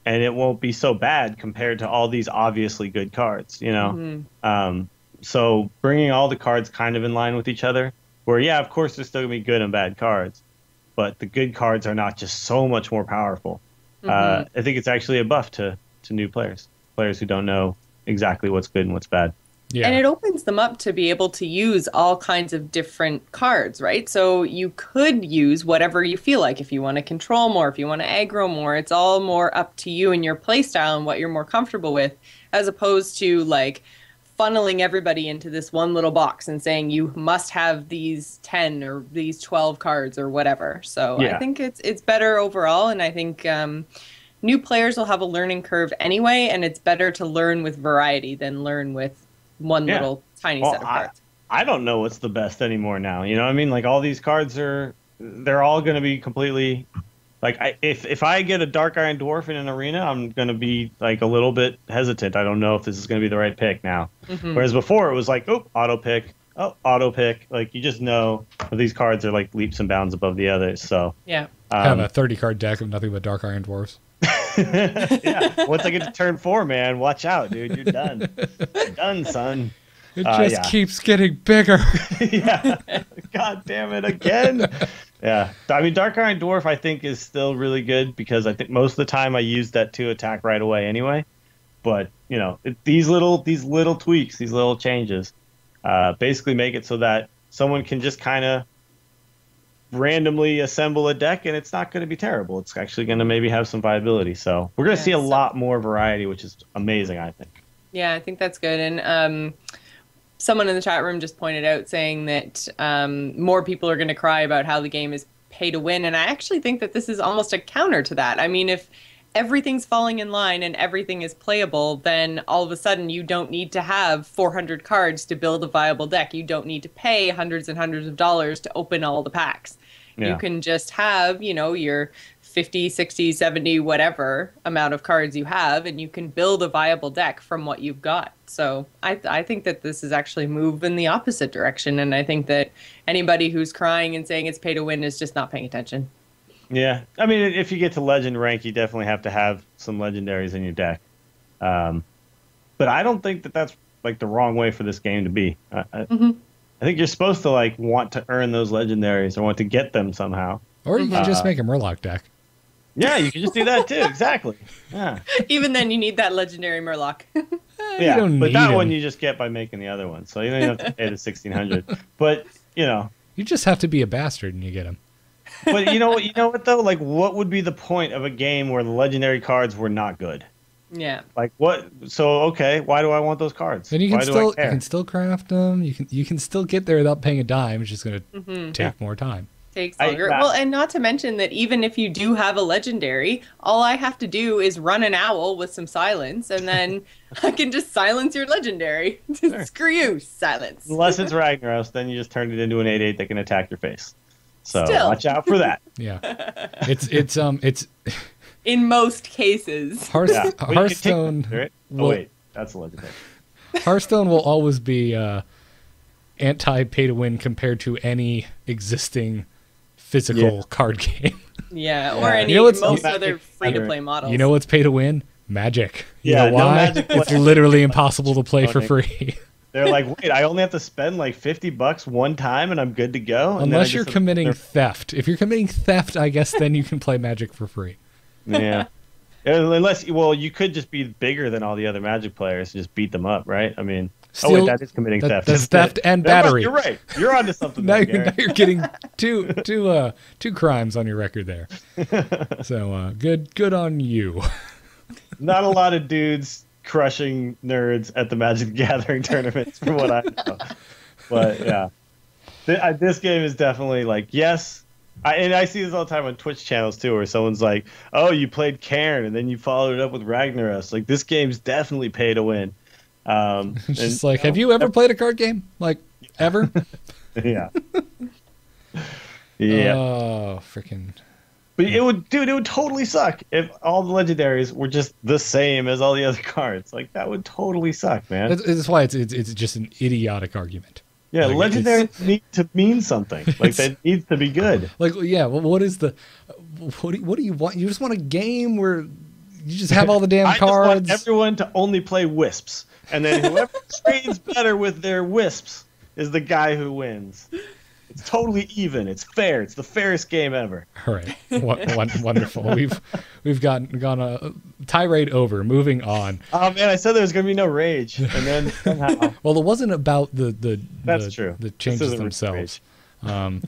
and it won't be so bad compared to all these obviously good cards, you know? So bringing all the cards kind of in line with each other, where, yeah, of course there's still going to be good and bad cards, but the good cards are not just so much more powerful. I think it's actually a buff to new players who don't know exactly what's good and what's bad. Yeah. And it opens them up to be able to use all kinds of different cards, right? So you could use whatever you feel like. If you want to control more, if you want to aggro more, it's all more up to you and your playstyle and what you're more comfortable with, as opposed to like funneling everybody into this one little box and saying you must have these 10 or these 12 cards or whatever. So I think it's better overall, and I think new players will have a learning curve anyway, and it's better to learn with variety than learn with one little tiny set of cards. I don't know what's the best anymore now. You know what I mean? Like, all these cards they're all going to be completely, like, if I get a Dark Iron Dwarf in an arena, I'm going to be like a little bit hesitant. I don't know if this is going to be the right pick now. Whereas before it was like, auto pick. Like, you just know that these cards are like leaps and bounds above the others. So have a 30-card deck of nothing but Dark Iron Dwarfs. Once I get to turn 4, man, watch out, dude. You're done. You're done, son. It just keeps getting bigger. God damn it, again. I mean, Dark Iron Dwarf, I think, is still really good, because I think most of the time I use that to attack right away anyway. But, you know, these little tweaks, these little changes, basically make it so that someone can just kind of randomly assemble a deck, and it's not going to be terrible. It's actually going to maybe have some viability. So we're going to see a lot more variety, which is amazing, I think. Yeah, I think that's good. And someone in the chat room just pointed out saying that more people are going to cry about how the game is pay to win. And I actually think that this is almost a counter to that. I mean, if everything's falling in line and everything is playable, then all of a sudden you don't need to have 400 cards to build a viable deck. You don't need to pay hundreds and hundreds of dollars to open all the packs. You can just have, you know, your 50, 60, 70, whatever amount of cards you have, and you can build a viable deck from what you've got. So I think that this is actually a move in the opposite direction, and I think that anybody who's crying and saying it's pay to win is just not paying attention. Yeah, I mean, if you get to legend rank, you definitely have to have some legendaries in your deck. But I don't think that that's like the wrong way for this game to be. I think you're supposed to like want to earn those legendaries or want to get them somehow. Or you can just make a Murloc deck. Yeah, you can just do that too. Exactly. Yeah. Even then, you need that legendary Murloc. Yeah, but that one you just get by making the other one, so you don't even have to pay the 1,600. But you know, you just have to be a bastard and you get them. But you know what though? Like, what would be the point of a game where the legendary cards were not good? Yeah. Like what? So okay, why do I want those cards? Then you can still craft them. You can still get there without paying a dime. It's just going to take more time. Takes longer. Well, and not to mention that even if you do have a legendary, all I have to do is run an owl with some silence, and then I can just silence your legendary. Screw you, silence. Unless it's Ragnaros, then you just turn it into an 8/8 that can attack your face. So watch out for that. Yeah, it's in most cases. Hearthstone. Wait, that's a legendary. Hearthstone will always be anti-pay to win compared to any existing physical card game. Yeah, or Yeah. any You know what's- most Magic other free-to-play models. You know what's pay to win? Magic. You Yeah, know no why? Magic It's players. literally impossible to play for free. They're like, wait, I only have to spend like $50 one time and I'm good to go. And then I Unless just you're have- committing theft. If you're committing theft, I guess then you can play Magic for free. Yeah. Unless, well, you could just be bigger than all the other Magic players and just beat them up, right? I mean, oh wait, Still, that is committing theft. That's theft and Never mind, battery. You're right. You're onto something. Now, there, now Gary. you're getting two crimes on your record there. So good on you. Not a lot of dudes crushing nerds at the Magic the Gathering tournaments, from what I know. But yeah, this game is definitely like, yes. And I see this all the time on Twitch channels too, where someone's like, "Oh, you played Cairn and then you followed it up with Ragnaros." Like, this game's definitely pay to win. It's just like, have you ever played a card game? Like, ever? Yeah. Yeah. Oh, freaking. But it would totally suck if all the legendaries were just the same as all the other cards. Like, that would totally suck, man. That's why it's just an idiotic argument. Yeah, Like, legendaries need to mean something. Like, that needs to be good. Like, yeah, well, what do you want? You just want a game where you just have all the damn I cards. just want everyone to only play wisps. And then whoever trades better with their wisps is the guy who wins. It's totally even. It's fair. It's the fairest game ever. All right, wonderful. We've gone a tirade over. Moving on. Oh man, I said there was gonna be no rage, and then somehow. Well, it wasn't about That's true. the This changes isn't themselves. Anyway,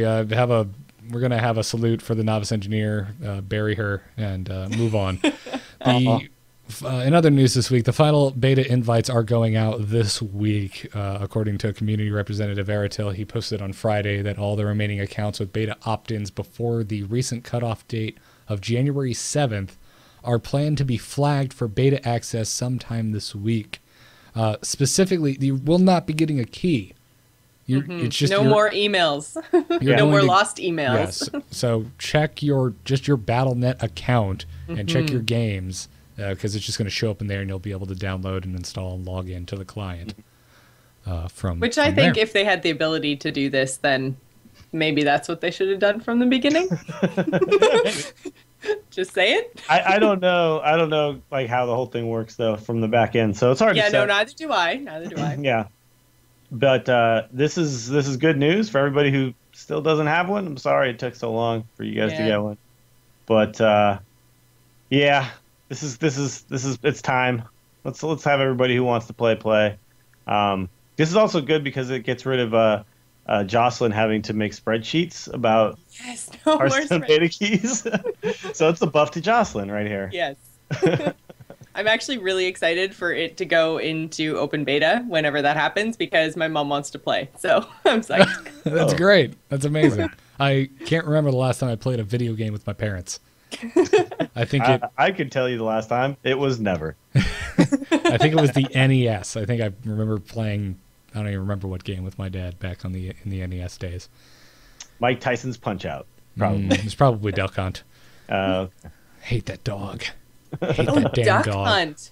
we're gonna have a salute for the novice engineer, bury her, and move on. In other news this week, the final beta invites are going out this week, according to community representative Aratil. He posted on Friday that all the remaining accounts with beta opt-ins before the recent cutoff date of January 7th are planned to be flagged for beta access sometime this week. Specifically, you will not be getting a key. It's just no more emails. No more lost emails. Yes. So check your BattleNet account and check your games, because it's just going to show up in there, and you'll be able to download and install and log in to the client from. Which I think there. if they had the ability to do this, then maybe that's what they should have done from the beginning. Just saying. I don't know. I don't know like how the whole thing works though from the back end. So it's hard to say. Yeah, no, neither do I. Yeah. But this is good news for everybody who still doesn't have one. I'm sorry it took so long for you guys to get one. But yeah, this is it's time. Let's have everybody who wants to play. This is also good because it gets rid of Jocelyn having to make spreadsheets about no more Hearthstone beta keys. So it's a buff to Jocelyn right here. Yes. I'm actually really excited for it to go into open beta whenever that happens because my mom wants to play. So I'm psyched. That's great. That's amazing. I can't remember the last time I played a video game with my parents. I think I could tell you the last time. It was never. I think it was the NES. I think I remember playing. I don't even remember what game with my dad back in the NES days. Mike Tyson's Punch Out. Probably. It's probably Duck Hunt. Hate that dog. Hate that damn Duck dog. Hunt.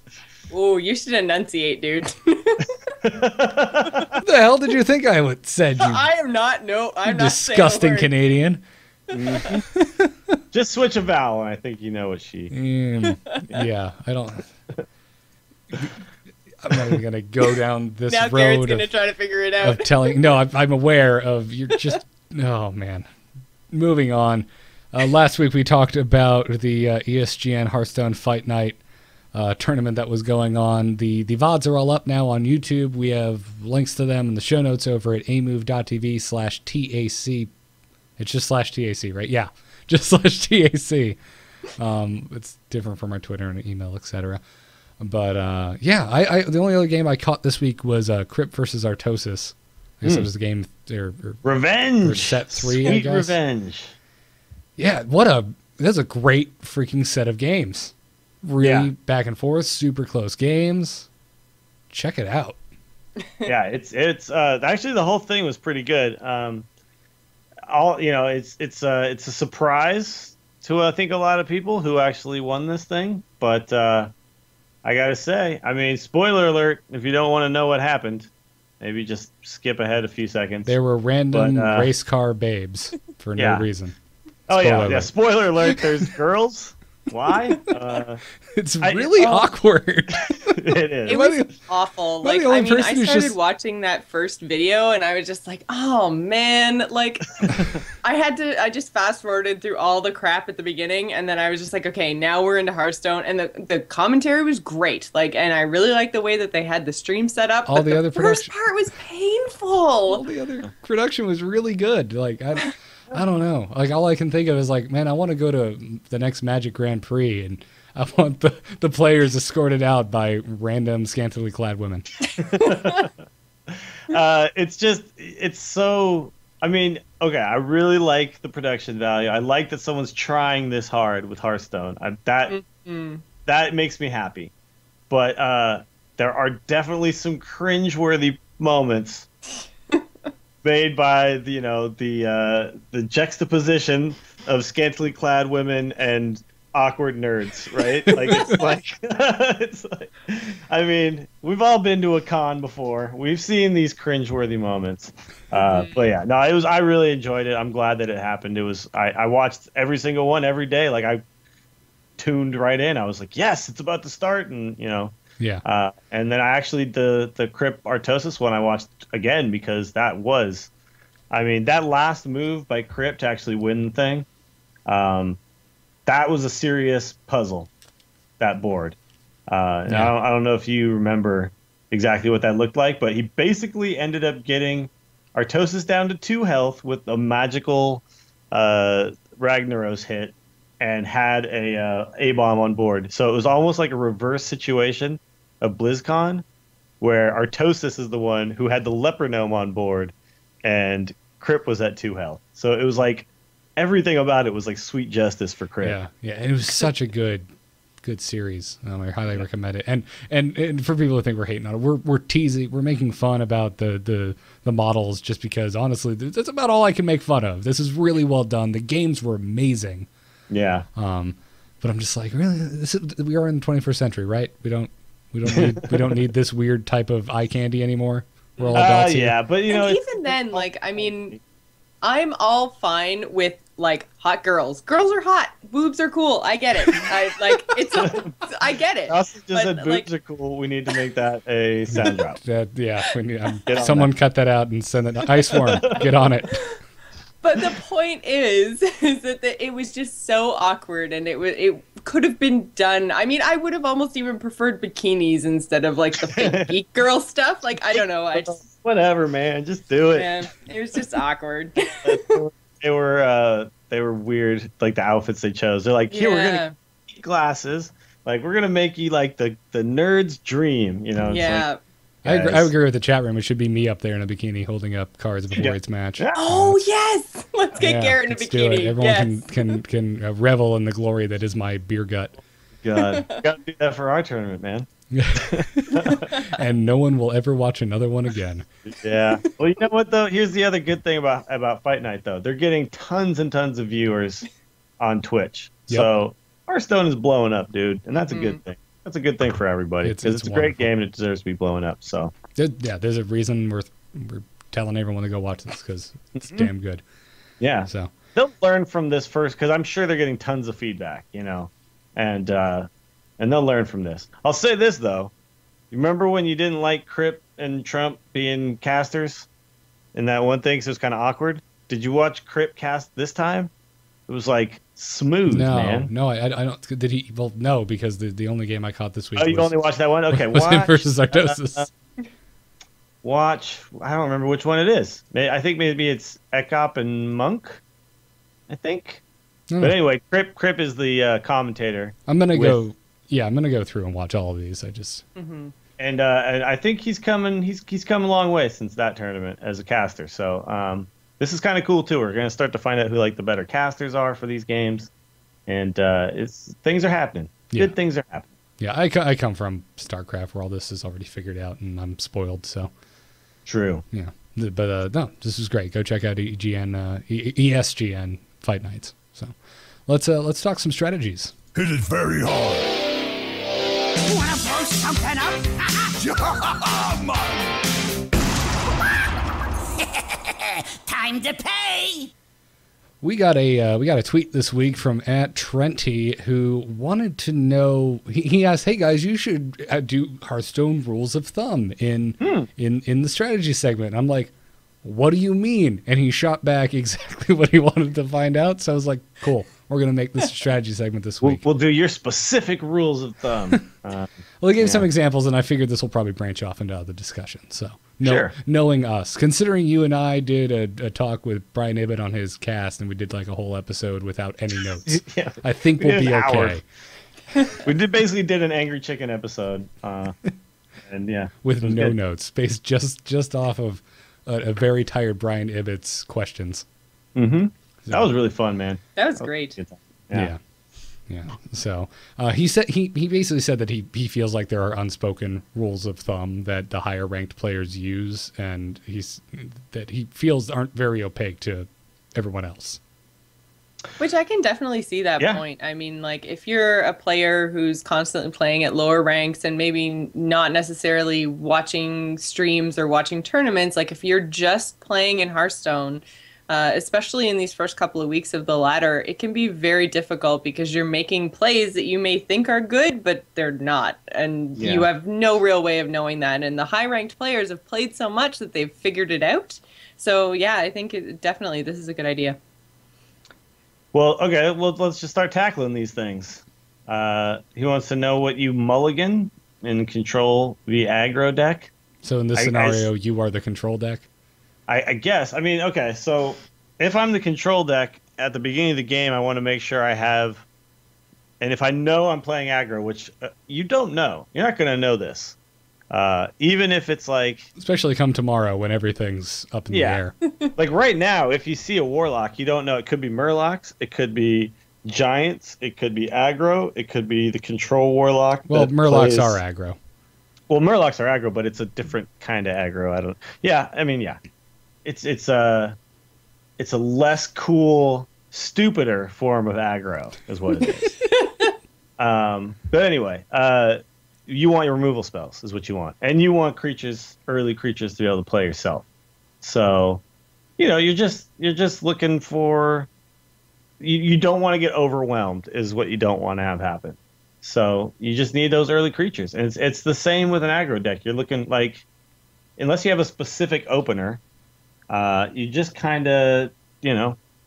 Oh, you should enunciate, dude. What the hell did you think I would said? You I am not. No, I'm not saying a disgusting word. Canadian. Just switch a vowel, and I think you know what she. Yeah, I don't. I'm not even gonna go down this Now road Garrett's gonna try to figure it out. of telling. No, I'm aware of. You're just. Oh man. Moving on. Last week we talked about the ESGN Hearthstone Fight Night tournament that was going on. The VODs are all up now on YouTube. We have links to them in the show notes over at amove.tv/TAC. It's just /TAC, right? Yeah, just /TAC. It's different from our Twitter and email, etc. But yeah, I the only other game I caught this week was Crypt versus Artosis. I guess it was the game or Revenge. or set 3. I Sweet guess. Revenge. Yeah, that's a great freaking set of games. Really back and forth, super close games. Check it out. Yeah, it's actually the whole thing was pretty good. It's a surprise to I think a lot of people who actually won this thing, but I gotta say, I mean, spoiler alert if you don't want to know what happened, Maybe just skip ahead a few seconds. There were random race car babes for no reason. Oh, Spoiler yeah. alert. Spoiler alert, there's girls. Why? It's really awkward. It is. It was awful. Like, I mean, I started watching that first video and I was just like, oh man, like I just fast forwarded through all the crap at the beginning and then I was just like, okay, now we're into Hearthstone, and the commentary was great. Like, and I really liked the way that they had the stream set up. All the other first part was painful. All the other production was really good. Like, I don't know. Like, all I can think of is like, man, I want to go to the next Magic Grand Prix and I want the players escorted out by random scantily clad women. It's so, I mean, okay, I really like the production value. I like that someone's trying this hard with Hearthstone. That makes me happy. But there are definitely some cringeworthy moments made by the juxtaposition of scantily clad women and awkward nerds, right? Like it's like I mean, we've all been to a con before. We've seen these cringeworthy moments. But yeah, no, I really enjoyed it. I'm glad that it happened. It was I watched every single one every day. Like, I tuned right in. I was like, yes, it's about to start, and yeah. And then I actually the Crypt Artosis one I watched again because that was, I mean, that last move by Crypt to actually win the thing, that was a serious puzzle, that board. And I don't know if you remember exactly what that looked like, but he basically ended up getting Artosis down to 2 health with a magical Ragnaros hit and had a A-bomb on board. So it was almost like a reverse situation of BlizzCon, where Artosis is the one who had the Leper Gnome on board and Crypt was at 2 health. So it was like, everything about it was like sweet justice for Crypt. Yeah, and it was such a good series. I highly recommend it. And for people who think we're hating on it, we're teasing, we're making fun about the models just because honestly, that's about all I can make fun of. This is really well done. The games were amazing. Yeah. But I'm just like, really, we are in the 21st century, right? We don't need this weird type of eye candy anymore. We're all adults here. Yeah, but even then, like, I mean, I'm all fine with like hot girls. Girls are hot. Boobs are cool. I get it. I get it. Austin just said boobs are cool. We need to make that a sound drop. We need, someone cut that out and send it. Iceworm, get on it. But the point is that it was just so awkward, and it could have been done. I mean, I would have almost even preferred bikinis instead of like the fake geek girl stuff. Like, I don't know. Whatever, man. Just do it. Man, it was just awkward. They were weird, like the outfits they chose. They're like, here, we're gonna get glasses. Like, we're gonna make you like the nerd's dream, It's yeah. Like, I agree with the chat room. It should be me up there in a bikini holding up cards before its match. Oh yes, let's get Garrett in a bikini. Everyone can revel in the glory that is my beer gut. God, gotta do that for our tournament, man. And no one will ever watch another one again. Yeah. Well, you know what though? Here's the other good thing about Fight Night though. They're getting tons and tons of viewers on Twitch. Yep. So Hearthstone is blowing up, dude, and that's a good thing. That's a good thing for everybody because it's a great game and it deserves to be blowing up. So yeah, there's a reason we're telling everyone to go watch this because it's damn good. Yeah. So they'll learn from this first because I'm sure they're getting tons of feedback, and they'll learn from this. I'll say this though, you remember when you didn't like Crypt and Trump being casters, in that one thing, so it's kind of awkward. Did you watch Crypt cast this time? It was like smooth, man. No, I don't. Did he? Well, no, because the only game I caught this week. Oh, you only watched that one? Okay, was him versus Artosis. Watch. I don't remember which one it is. I think maybe it's Ekop and Monk. I think. But anyway, Crypt is the commentator. I'm gonna go. Yeah, I'm gonna go through and watch all of these. I just. And I think he's coming. He's come a long way since that tournament as a caster. So this is kind of cool too. We're gonna start to find out who like the better casters are for these games, and things are happening. Yeah. Good things are happening. Yeah, I come from StarCraft where all this is already figured out, and I'm spoiled. So. True. Yeah, but no, this is great. Go check out ESGN Fight Nights. So let's talk some strategies. Hit it very hard. Wanna blow something up? Time to pay! We got a tweet this week from @Trenty who wanted to know. He asked, "Hey guys, you should do Hearthstone rules of thumb in the strategy segment." I'm like, "What do you mean?" And he shot back exactly what he wanted to find out. So I was like, "Cool, we're gonna make this a strategy segment this week." We'll do your specific rules of thumb. Well, he gave some examples, and I figured this will probably branch off into other discussion. So, Sure. Knowing us, considering you and I did a talk with Brian Ibbett on his cast, and we did like a whole episode without any notes, Yeah. I think We we'll did be an hour. okay. We basically did an Angry Chicken episode. And yeah. With it was no good. notes, based just off of a very tired Brian Ibbett's questions. Mm-hmm. That was really fun, man. That was great. Good time. Yeah. So he said he basically said that he feels like there are unspoken rules of thumb that the higher ranked players use, and that he feels aren't very opaque to everyone else. Which I can definitely see that Yeah. point. I mean, like, if you're a player who's constantly playing at lower ranks and maybe not necessarily watching streams or watching tournaments, like if you're just playing in Hearthstone, especially in these first couple of weeks of the ladder, it can be very difficult because you're making plays that you may think are good, but they're not. And Yeah. you have no real way of knowing that. And the high-ranked players have played so much that they've figured it out. So, yeah, I think definitely this is a good idea. Well, okay. Well, let's just start tackling these things. He wants to know what you mulligan and control the aggro deck. So in this scenario, you are the control deck. I guess. I mean, okay. So if I'm the control deck at the beginning of the game, I want to make sure I have. And if I know I'm playing aggro, which you don't know, you're not going to know this. Even if it's like, Especially come tomorrow when everything's up in the air. like right now, if you see a warlock, you don't know. It could be murlocs, it could be giants, it could be aggro, it could be the control warlock. Well, that murlocs plays- are aggro. Well, murlocs are aggro, but it's a different kind of aggro. I don't. Yeah, I mean, yeah, it's a less cool, stupider form of aggro, is what it is. But anyway, you want your removal spells, is what you want, and you want early creatures to be able to play yourself. So, you're just looking for. You don't want to get overwhelmed, is what you don't want to have happen. So you just need those early creatures, and it's the same with an aggro deck. You're looking like, unless you have a specific opener, you just kind of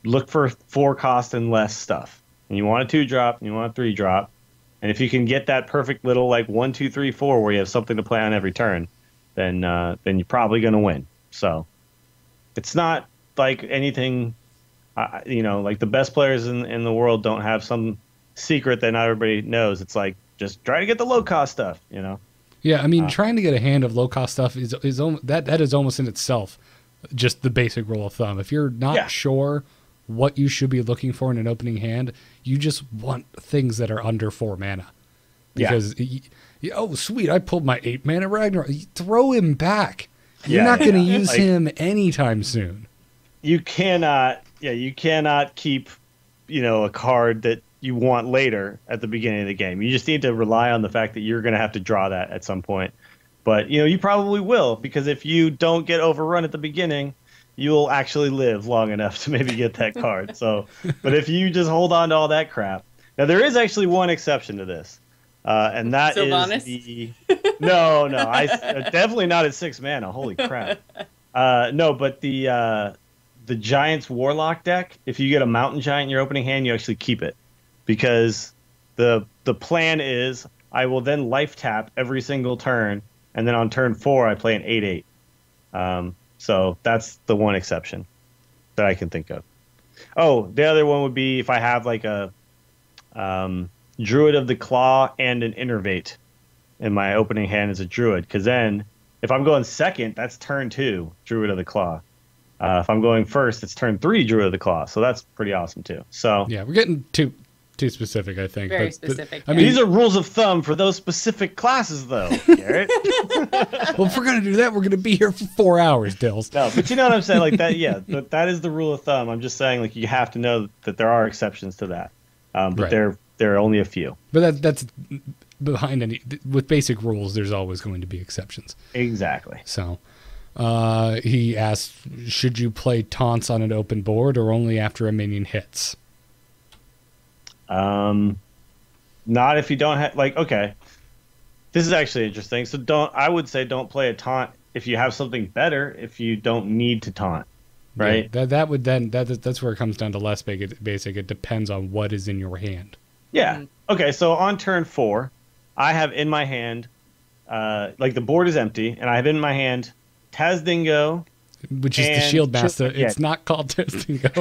look for 4 cost and less stuff. And you want a 2-drop, and you want a 3-drop, and if you can get that perfect little like 1, 2, 3, 4 where you have something to play on every turn, then you're probably going to win. So it's not like anything, like the best players in the world don't have some secret that not everybody knows. It's like, just try to get the low cost stuff, Yeah, I mean, trying to get a hand of low cost stuff is that is almost in itself just the basic rule of thumb. If you're not sure what you should be looking for in an opening hand, you just want things that are under 4 mana. Because oh sweet, I pulled my 8 mana Ragnarok. Throw him back. You're not going to use him anytime soon. You cannot keep a card that you want later at the beginning of the game. You just need to rely on the fact that you're going to have to draw that at some point. But, you probably will, because if you don't get overrun at the beginning, you'll actually live long enough to maybe get that card. So, but if you just hold on to all that crap. Now, there is actually one exception to this. And that Sylvanas? is No, I definitely not at 6 mana. Holy crap. No, but the Giants Warlock deck, if you get a Mountain Giant in your opening hand, you actually keep it. Because the plan is I will then life tap every single turn, and then on turn 4 I play an 8/8. So that's the one exception that I can think of. Oh, the other one would be if I have like a Druid of the Claw and an Innervate in my opening hand as a Druid. Because then if I'm going second, that's turn 2, Druid of the Claw. If I'm going first, it's turn 3, Druid of the Claw. So that's pretty awesome too. So yeah, we're getting too specific, I think. Very specific. I mean, these are rules of thumb for those specific classes, though, Garrett. well, if we're going to do that, we're going to be here for 4 hours, Dills. No, but you know what I'm saying? Like that, yeah, that is the rule of thumb. I'm just saying, like, you have to know that there are exceptions to that. But Right. there are only a few. But that's behind with basic rules, there's always going to be exceptions. Exactly. So, He asked, should you play taunts on an open board or only after a minion hits? Not if you don't have, like, okay. This is actually interesting. So I would say don't play a taunt if you have something better, if you don't need to taunt, right? Yeah, that's where it comes down to less basic. It depends on what is in your hand. Yeah. Okay, so on turn 4, I have in my hand, like the board is empty, and I have in my hand Tazdingo, which is the shield master. It's not called Tazdingo.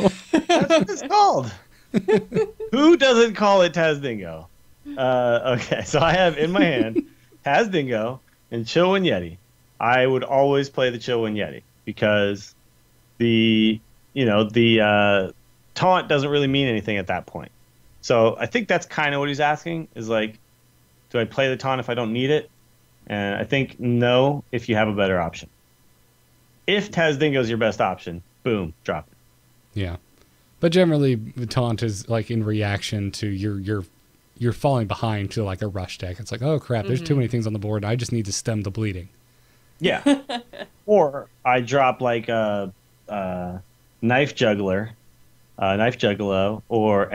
That's what it's called. Who doesn't call it Tazdingo? Okay, so I have in my hand Tazdingo and Chillwind Yeti. I would always play the Chillwind Yeti because the taunt doesn't really mean anything at that point. So I think that's kind of what he's asking is like, do I play the taunt if I don't need it? And I think no, if you have a better option. If Tazdingo is your best option, boom, drop it. Yeah, but generally the taunt is like in reaction to you're falling behind to like a rush deck. It's like, oh crap, there's too many things on the board. I just need to stem the bleeding. Yeah. Or I drop like a knife juggler, knife juggalo, or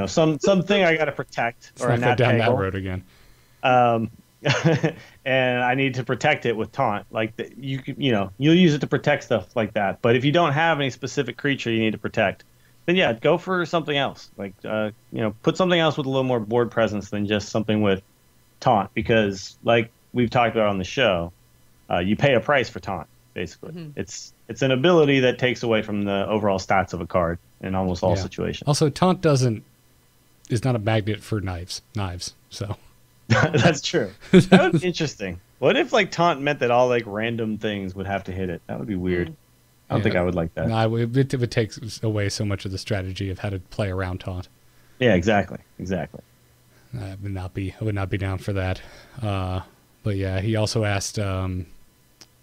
something I got to protect. Let's or not go down that road again. And I need to protect it with taunt. Like you'll use it to protect stuff like that. But if you don't have any specific creature you need to protect, then yeah, go for something else. Like put something else with a little more board presence than just something with taunt. Because like we've talked about on the show, you pay a price for taunt. Basically, it's an ability that takes away from the overall stats of a card in almost all situations. Also, taunt is not a magnet for knives. So. That's true. That would be interesting. What if like taunt meant that all like random things would have to hit it? That would be weird. I don't think I would like that. No, it would take away so much of the strategy of how to play around taunt. Yeah, exactly. I would not be down for that. But yeah, he also asked,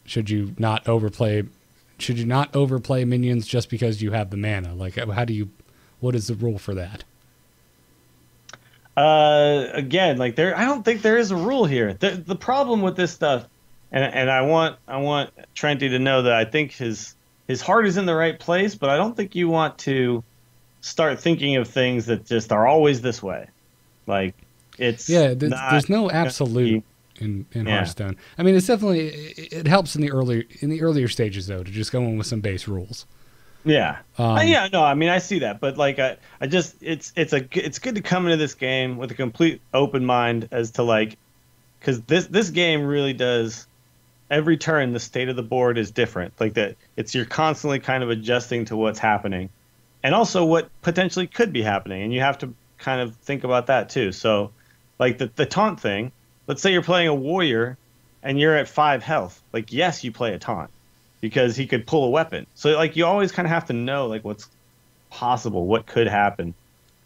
should you not overplay minions just because you have the mana? Like, what is the rule for that? Again, like I don't think there is a rule here. The problem with this stuff, and I want Trenty to know that I think his heart is in the right place, but I don't think you want to start thinking of things that just are always this way. Like there's no absolute in Hearthstone. I mean, it's definitely it helps in the earlier stages though to just go in with some base rules. Yeah. I mean, I see that, but like, I just, it's good to come into this game with a complete open mind as to like, because this game really does, every turn the state of the board is different. Like that, you're constantly kind of adjusting to what's happening, and also what potentially could be happening, and you have to kind of think about that too. So, like the taunt thing. Let's say you're playing a warrior, and you're at 5 health. Like, yes, you play a taunt. Because he could pull a weapon. So, like, you always kind of have to know, like, what's possible, what could happen.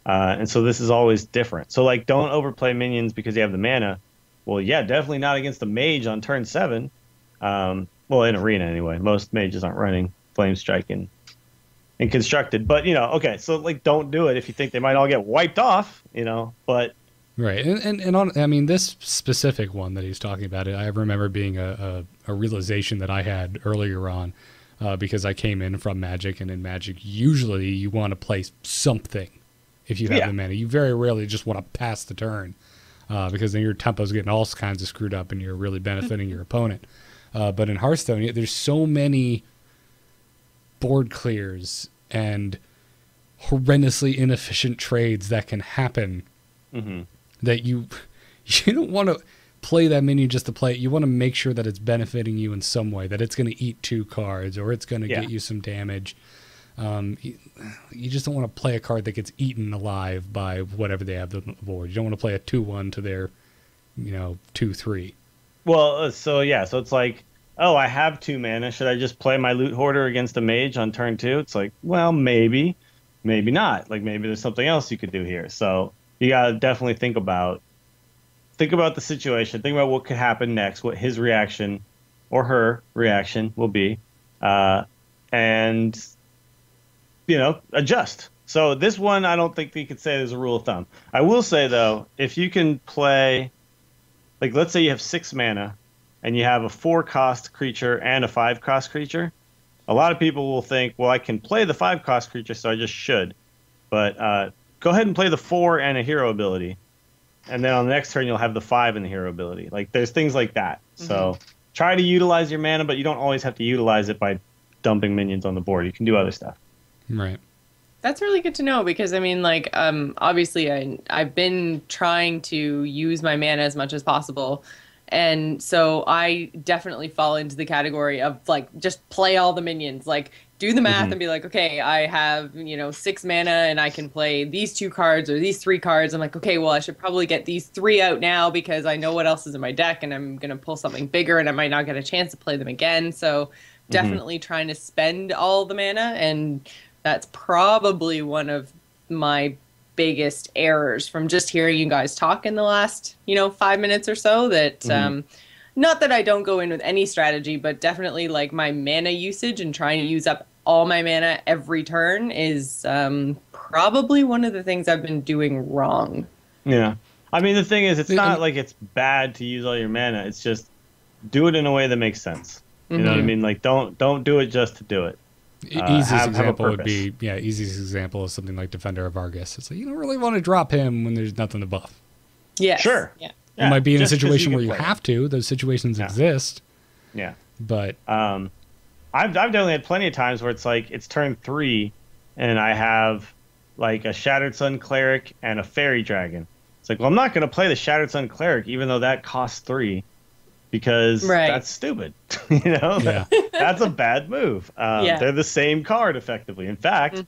And so this is always different. So, like, don't overplay minions because you have the mana. Well, yeah, definitely not against a mage on turn 7. Well, in Arena, anyway. Most mages aren't running Flame Strike and Constructed. But, okay, so, like, don't do it if you think they might all get wiped off, but... Right, and this specific one that he's talking about, I remember being a realization that I had earlier on, because I came in from Magic, and in Magic, usually you want to play something if you have the mana. You very rarely just want to pass the turn, because then your tempo's getting all kinds of screwed up, and you're really benefiting your opponent. But in Hearthstone, there's so many board clears and horrendously inefficient trades that can happen. Mm-hmm. That you don't want to play that minion just to play it. You want to make sure that it's benefiting you in some way, that it's going to eat 2 cards or it's going to get you some damage. You just don't want to play a card that gets eaten alive by whatever they have on the board. You don't want to play a 2-1 to their 2-3. Well, so it's like, oh, I have 2 mana. Should I just play my Loot Hoarder against a mage on turn 2? It's like, well, maybe not. Like, maybe there's something else you could do here. So you gotta definitely think about the situation. Think about what could happen next, what his reaction or her reaction will be, and adjust. So this one, I don't think you could say there's a rule of thumb. I will say though, if you can play, like let's say you have 6 mana, and you have a 4-cost creature and a 5-cost creature, a lot of people will think, well, I can play the 5-cost creature, so I just should. But go ahead and play the 4 and a hero ability. And then on the next turn, you'll have the 5 and the hero ability. Like, there's things like that. So try to utilize your mana, but you don't always have to utilize it by dumping minions on the board. You can do other stuff. Right. That's really good to know because, I mean, like, obviously I've been trying to use my mana as much as possible. And so I definitely fall into the category of, like, just play all the minions. Like, do the math and be like, okay, I have, 6 mana and I can play these 2 cards or these 3 cards. I'm like, okay, well, I should probably get these 3 out now because I know what else is in my deck and I'm going to pull something bigger and I might not get a chance to play them again. So definitely trying to spend all the mana, and that's probably one of my biggest errors from just hearing you guys talk in the last 5 minutes or so. That not that I don't go in with any strategy, but definitely like my mana usage and trying to use up all my mana every turn is probably one of the things I've been doing wrong. Yeah, I mean, the thing is, it's not like it's bad to use all your mana. It's just do it in a way that makes sense. You know what I mean? Like, don't do it just to do it. Easiest example would be, easiest example is something like Defender of Argus. It's like, you don't really want to drop him when there's nothing to buff. Yes. Sure. Yeah. You might be in a situation where you have to. Those situations exist. Yeah. But I've definitely had plenty of times where it's like it's turn 3 and I have like a Shattered Sun Cleric and a Fairy Dragon. It's like, well, I'm not going to play the Shattered Sun Cleric even though that costs 3 because that's stupid. That's a bad move. They're the same card effectively. In fact,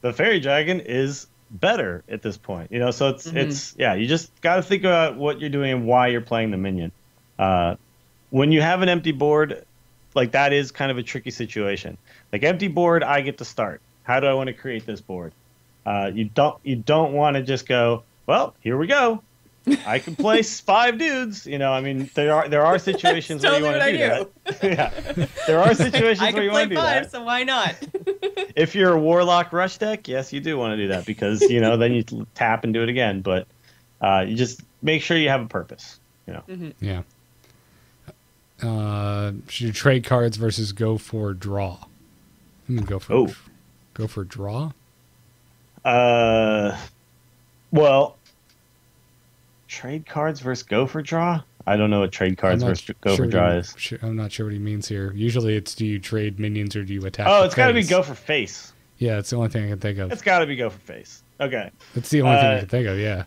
the Fairy Dragon is better at this point, so it's you just got to think about what you're doing and why you're playing the minion. When you have an empty board, like, that is kind of a tricky situation. Like, empty board, I get to start. How do I want to create this board? You don't want to just go, well, here we go, I can place 5 dudes. I mean, there are situations where you want to do that. There are situations where you want to do that. So why not? If you're a Warlock Rush deck, yes, you do want to do that because then you tap and do it again. But you just make sure you have a purpose. Yeah. Should you trade cards versus go for draw? Go for draw. Well, trade cards versus go for draw? I don't know what trade cards versus go for draw is. I'm not sure what he means here. Usually it's, do you trade minions or do you attack? Oh, it's got to be go for face. Yeah, it's the only thing I can think of. It's got to be go for face. Okay. That's the only thing I can think of, yeah.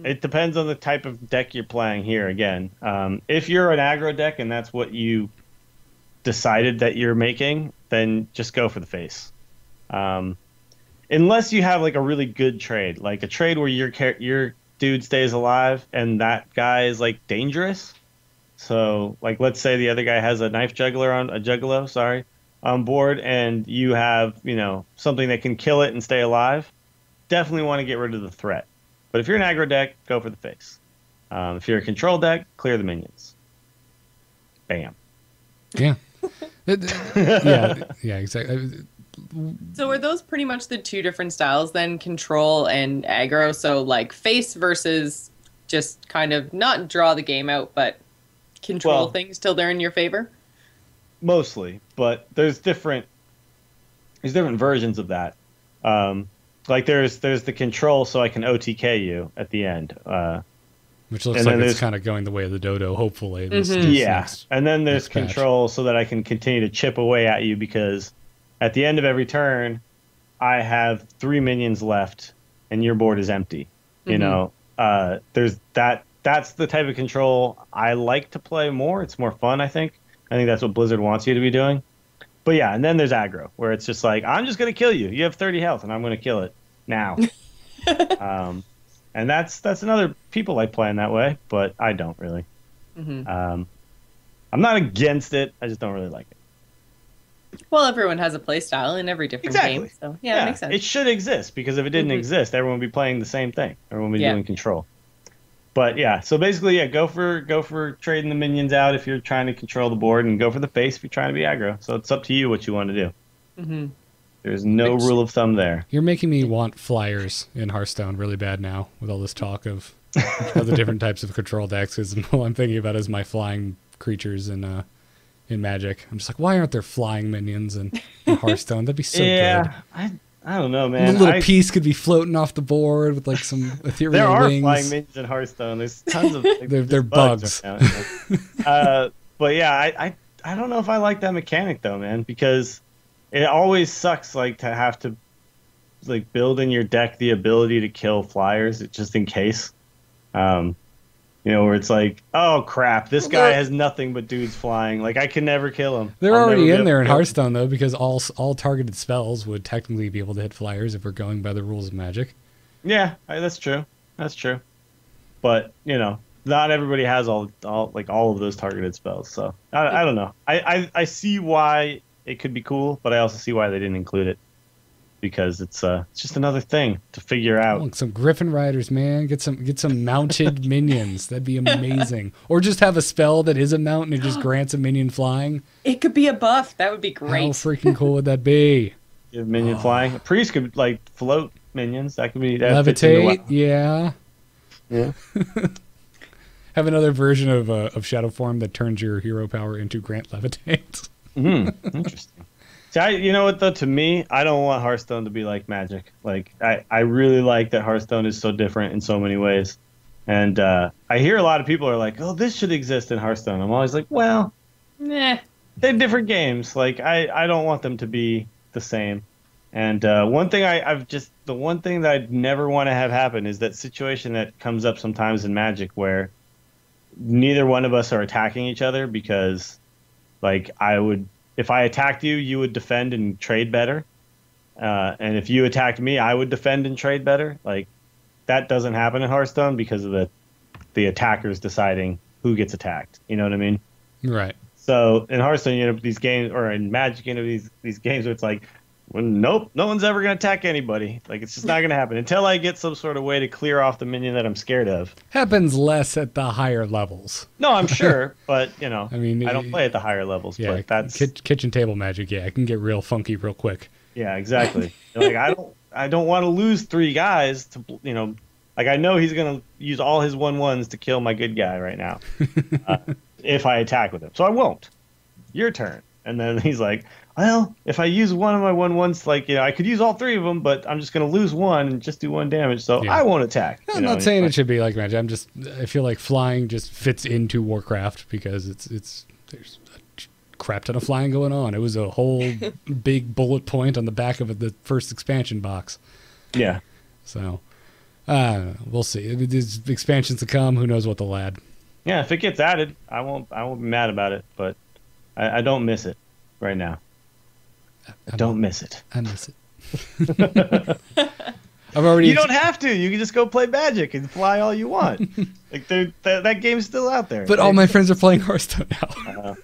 It depends on the type of deck you're playing here again. If you're an aggro deck and that's what you decided that you're making, then just go for the face. Unless you have like a really good trade, like a trade where your dude stays alive and that guy is like dangerous. So like, let's say the other guy has a juggalo on board, and you have something that can kill it and stay alive. Definitely want to get rid of the threat. But if you're an aggro deck, go for the face. If you're a control deck, clear the minions. Bam. Yeah. Yeah, exactly. So are those pretty much the 2 different styles then, control and aggro? So like face versus just kind of not draw the game out, but control things till they're in your favor? Mostly, but there's different versions of that. Like there's the control, so I can OTK you at the end. Which looks like it's kind of going the way of the dodo, hopefully. And then there's control so that I can continue to chip away at you, because at the end of every turn, I have 3 minions left, and your board is empty. There's that. That's the type of control I like to play more. It's more fun, I think. I think that's what Blizzard wants you to be doing. But yeah, and then there's aggro, where it's just like, I'm just going to kill you. You have 30 health, and I'm going to kill it now. And that's another, people like playing that way, but I don't really. I'm not against it. I just don't really like it. Well, everyone has a play style in every different game, so yeah, it makes sense. It should exist, because if it didn't exist, everyone would be playing the same thing. Everyone would be doing control. But yeah, so basically, go for trading the minions out if you're trying to control the board, and go for the face if you're trying to be aggro. So it's up to you what you want to do. There's no rule of thumb there. You're making me want flyers in Hearthstone really bad now with all this talk of the different types of control decks. Because all I'm thinking about is my flying creatures in Magic. I'm just like, why aren't there flying minions in Hearthstone? That'd be so good. Yeah, I don't know, man. And the little piece could be floating off the board with like some ethereal there are wings. flying minions in Hearthstone. There's tons of like, they're bugs. Right but yeah, I don't know if I like that mechanic though, man, because it always sucks like to have to like build in your deck the ability to kill flyers just in case. Where it's like, oh crap, this guy has nothing but dudes flying. Like I can never kill him. They're already in there in Hearthstone though, because all targeted spells would technically be able to hit flyers if we're going by the rules of Magic. Yeah, that's true. That's true. But not everybody has all of those targeted spells. So I don't know. I see why it could be cool, but I also see why they didn't include it. Because it's just another thing to figure out. Oh, some Griffin Riders, man. Get some mounted minions. That'd be amazing. Or just have a spell that is a mount and it just grants a minion flying. It could be a buff. That would be great. How freaking cool would that be? Give minion flying. A priest could like float minions. That could be levitate. Yeah. Yeah. Have another version of Shadow Form that turns your hero power into grant levitate. Interesting. You know what though? To me, I don't want Hearthstone to be like Magic. Like I really like that Hearthstone is so different in so many ways, and I hear a lot of people are like, "Oh, this should exist in Hearthstone." I'm always like, "Well, they're different games. Like I don't want them to be the same." And one thing the one thing that I'd never want to have happen is that situation that comes up sometimes in Magic where neither one of us are attacking each other because, like, if I attacked you, you would defend and trade better. And if you attacked me, I would defend and trade better. Like, that doesn't happen in Hearthstone because of the attackers deciding who gets attacked. You know what I mean? Right. So in Hearthstone, you end up these games, or in Magic, you end up these games where it's like, well, nope, no one's ever going to attack anybody. Like, it's just not going to happen until I get some sort of way to clear off the minion that I'm scared of. Happens less at the higher levels. No, I'm sure, but I mean, I don't play at the higher levels. Yeah, but that's kitchen table Magic. Yeah, it can get real funky real quick. Yeah, exactly. Like I don't want to lose 3 guys to like I know he's going to use all his 1/1s to kill my good guy right now if I attack with him. So I won't. Your turn. And then he's like, well, if I use one of my 1/1s, like, I could use all 3 of them, but I'm just going to lose 1 and just do 1 damage, so I won't attack. I'm not saying it should be like Magic. I feel like flying just fits into Warcraft because there's a crap ton of flying going on. It was a whole big bullet point on the back of the first expansion box. Yeah. So, we'll see. There's expansions to come. Who knows what they'll add. Yeah, if it gets added, I won't be mad about it, but I don't miss it right now. I don't miss it. I miss it. You don't have to. You can just go play Magic and fly all you want. Like that game's still out there. But all my friends are playing Hearthstone now.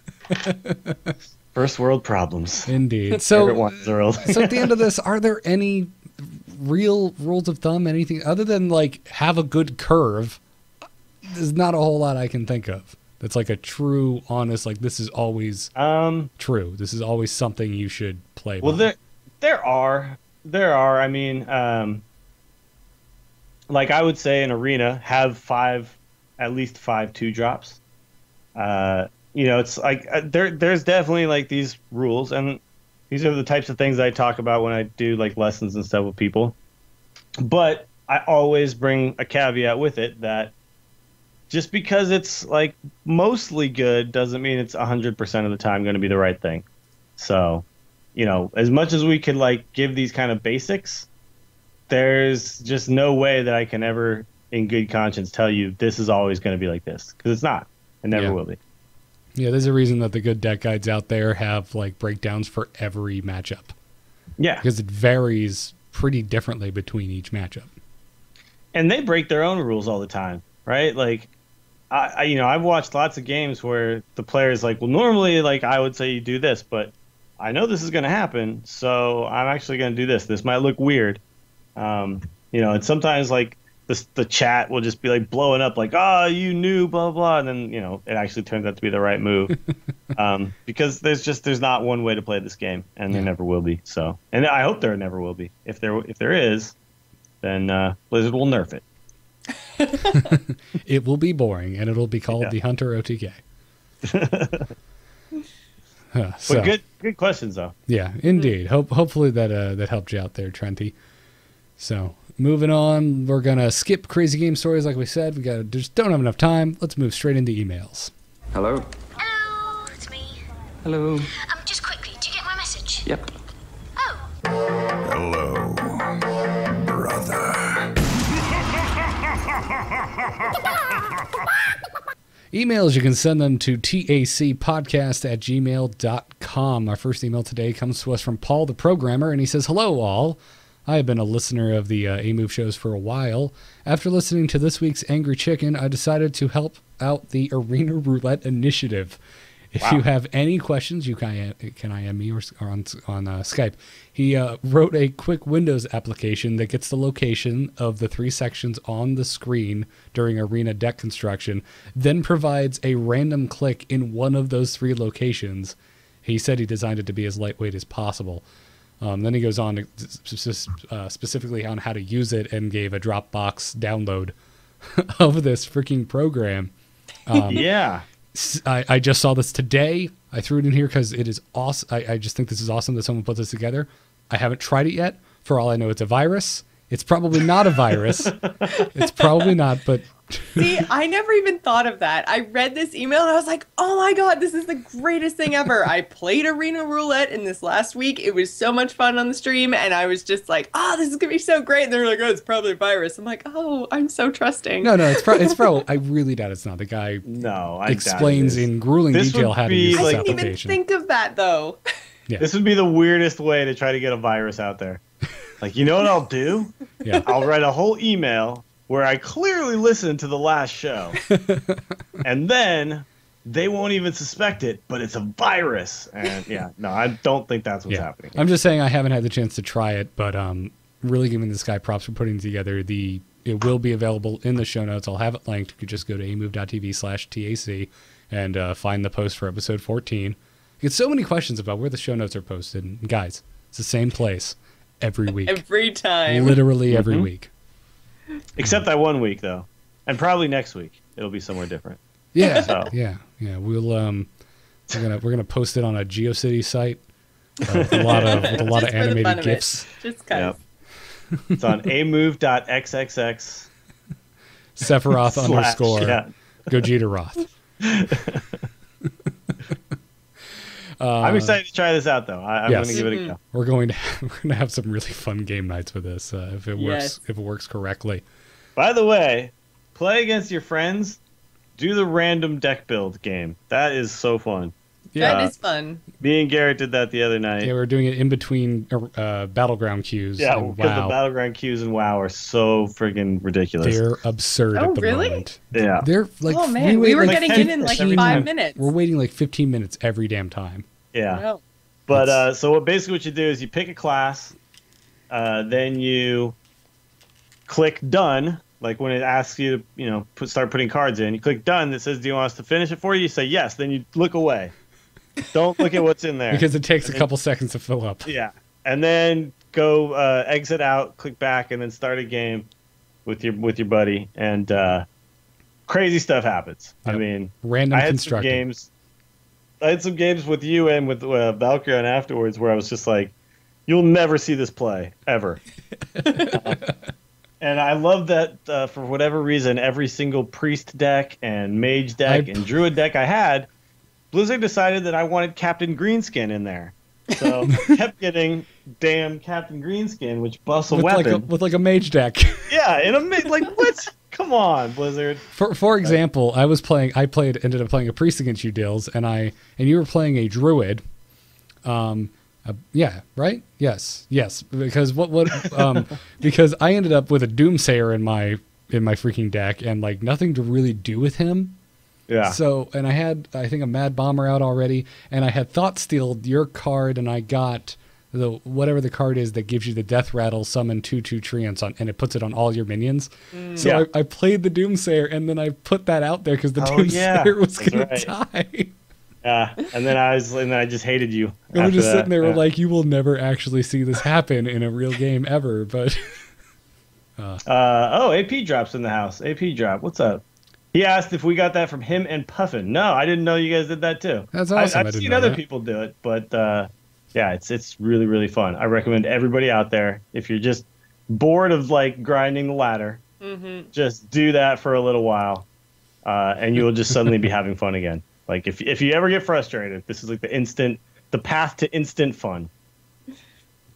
First world problems. Indeed. So at the end of this, are there any real rules of thumb? Anything other than like have a good curve? There's not a whole lot I can think of. That's like a true, honest, like this is always true. This is always something you should play. Well, there are. I mean, like I would say in Arena, have at least 5 2-drops. It's like there's definitely like these rules, and these are the types of things I talk about when I do like lessons and stuff with people. But I always bring a caveat with it that just because it's like mostly good doesn't mean it's 100% of the time going to be the right thing. So, as much as we could like give these kind of basics, there's just no way that I can ever in good conscience tell you this is always going to be like this, because it's not. It never will be. Yeah, there's a reason that the good deck guides out there have like breakdowns for every matchup. Yeah. Because it varies pretty differently between each matchup. And they break their own rules all the time, right? Like, I've watched lots of games where the player's like, well, normally, like, I would say you do this, but I know this is going to happen, so I'm actually going to do this. This might look weird. And sometimes, like, the chat will just be, like, blowing up, like, oh, you knew, blah, blah, and then, it actually turns out to be the right move. Because there's not one way to play this game, and there never will be. So, and I hope there never will be. If there is, then Blizzard will nerf it. It will be boring, and it'll be called the Hunter OTK. So, But good questions though. yeah, indeed. Hopefully that helped you out there, Trenty. So moving on, we're gonna skip crazy game stories like we said. Just don't have enough time. Let's move straight into emails. Hello? Hello, it's me. Hello? Just quickly, do you get my message? Yep. Oh, Hello, brother. Emails, you can send them to tacpodcast@gmail.com. Our first email today comes to us from Paul the Programmer, and he says, "Hello, all. I have been a listener of the A-Move shows for a while. After listening to this week's Angry Chicken, I decided to help out the Arena Roulette Initiative. If you have any questions, you can IM me or on Skype. He wrote a quick Windows application that gets the location of the 3 sections on the screen during arena deck construction, then provides a random click in one of those 3 locations. He said he designed it to be as lightweight as possible. Then he goes on to specifically on how to use it and gave a Dropbox download of this freaking program. Yeah. I just saw this today. I threw it in here because it is awesome. I just think this is awesome that someone put this together. I haven't tried it yet. For all I know, it's a virus. It's probably not a virus. It's probably not, but... See, I never even thought of that. I read this email and I was like, oh my god, this is the greatest thing ever. I played Arena Roulette in this last week. It was so much fun on the stream, and I was just like, oh, this is going to be so great. And they're like, oh, it's probably a virus. I'm like, oh, I'm so trusting. No, it's probably... I really doubt it's not. The guy explains in grueling detail how to use this I application. didn't even think of that, though. Yeah. This would be the weirdest way to try to get a virus out there. Like, you know what I'll do? Yeah. I'll write a whole email where I clearly listened to the last show. And then they won't even suspect it, but it's a virus. And yeah, no, I don't think that's what's happening. I'm just saying I haven't had the chance to try it, but really giving this guy props for putting it together. It will be available in the show notes. I'll have it linked. You could just go to amove.tv/TAC and find the post for episode 14. You get so many questions about where the show notes are posted. And guys, it's the same place every week. Every time. Literally every week. Except that one week, though. And probably next week. It'll be somewhere different. Yeah. So. Yeah. We'll we're gonna post it on a GeoCity site with a lot of animated GIFs. Just kind of. It's on amove.xxx. Sephiroth _ Yeah. Gogeta Roth. I'm excited to try this out, though. I'm going to give it a go. We're going to have some really fun game nights with this if it works correctly. By the way, play against your friends. Do the random deck build game. That is so fun. Yeah, that is fun. Me and Garrett did that the other night. Yeah, we were doing it in between Battleground queues. Yeah, and because WoW. the Battleground queues in WoW are so friggin' ridiculous. They're absurd at the really? moment. Yeah. They're like, oh man, we were getting in like 5 minutes. We're waiting like 15 minutes every damn time. Yeah. Wow. But so basically what you do is you pick a class, then you click done. Like when it asks you to, start putting cards in, you click done. That says, "Do you want us to finish it for you?" You say yes. Then you look away. Don't look at what's in there because it takes a couple seconds to fill up. Yeah, and then go exit out, click back, and then start a game with your buddy, and crazy stuff happens. Yep. I mean, random I had constructing. I had some games with you and with Valkyrion afterwards where I was just like, "You'll never see this play ever." And I love that for whatever reason, every single priest deck and mage deck and druid deck I had, Blizzard decided that I wanted Captain Greenskin in there. So I kept getting damn Captain Greenskin, which busts a weapon. with like a mage deck. Yeah, in a mage, like what? Come on, Blizzard. For example, ended up playing a priest against you, Dills, and you were playing a druid. Yeah, right? Yes. Because because I ended up with a Doomsayer in my freaking deck and like nothing to really do with him. Yeah. So, and I had, I think, a Mad Bomber out already, and I had Thoughtstealed your card, and I got whatever the card is that gives you the Death Rattle summon 2/2 treants on, and it puts it on all your minions. So I played the Doomsayer, and then I put that out there because the Doomsayer was going to die. Yeah, and then I just hated you. And we're just sitting there, we're like, you will never actually see this happen in a real game ever. But AP drops in the house. AP drop, what's up? He asked if we got that from him and Puffin. No, I didn't know you guys did that too. That's awesome. I've seen other people do it, but yeah, it's really, really fun. I recommend everybody out there, if you're just bored of like grinding the ladder, just do that for a little while, and you'll just suddenly be having fun again. Like if you ever get frustrated, this is like the path to instant fun.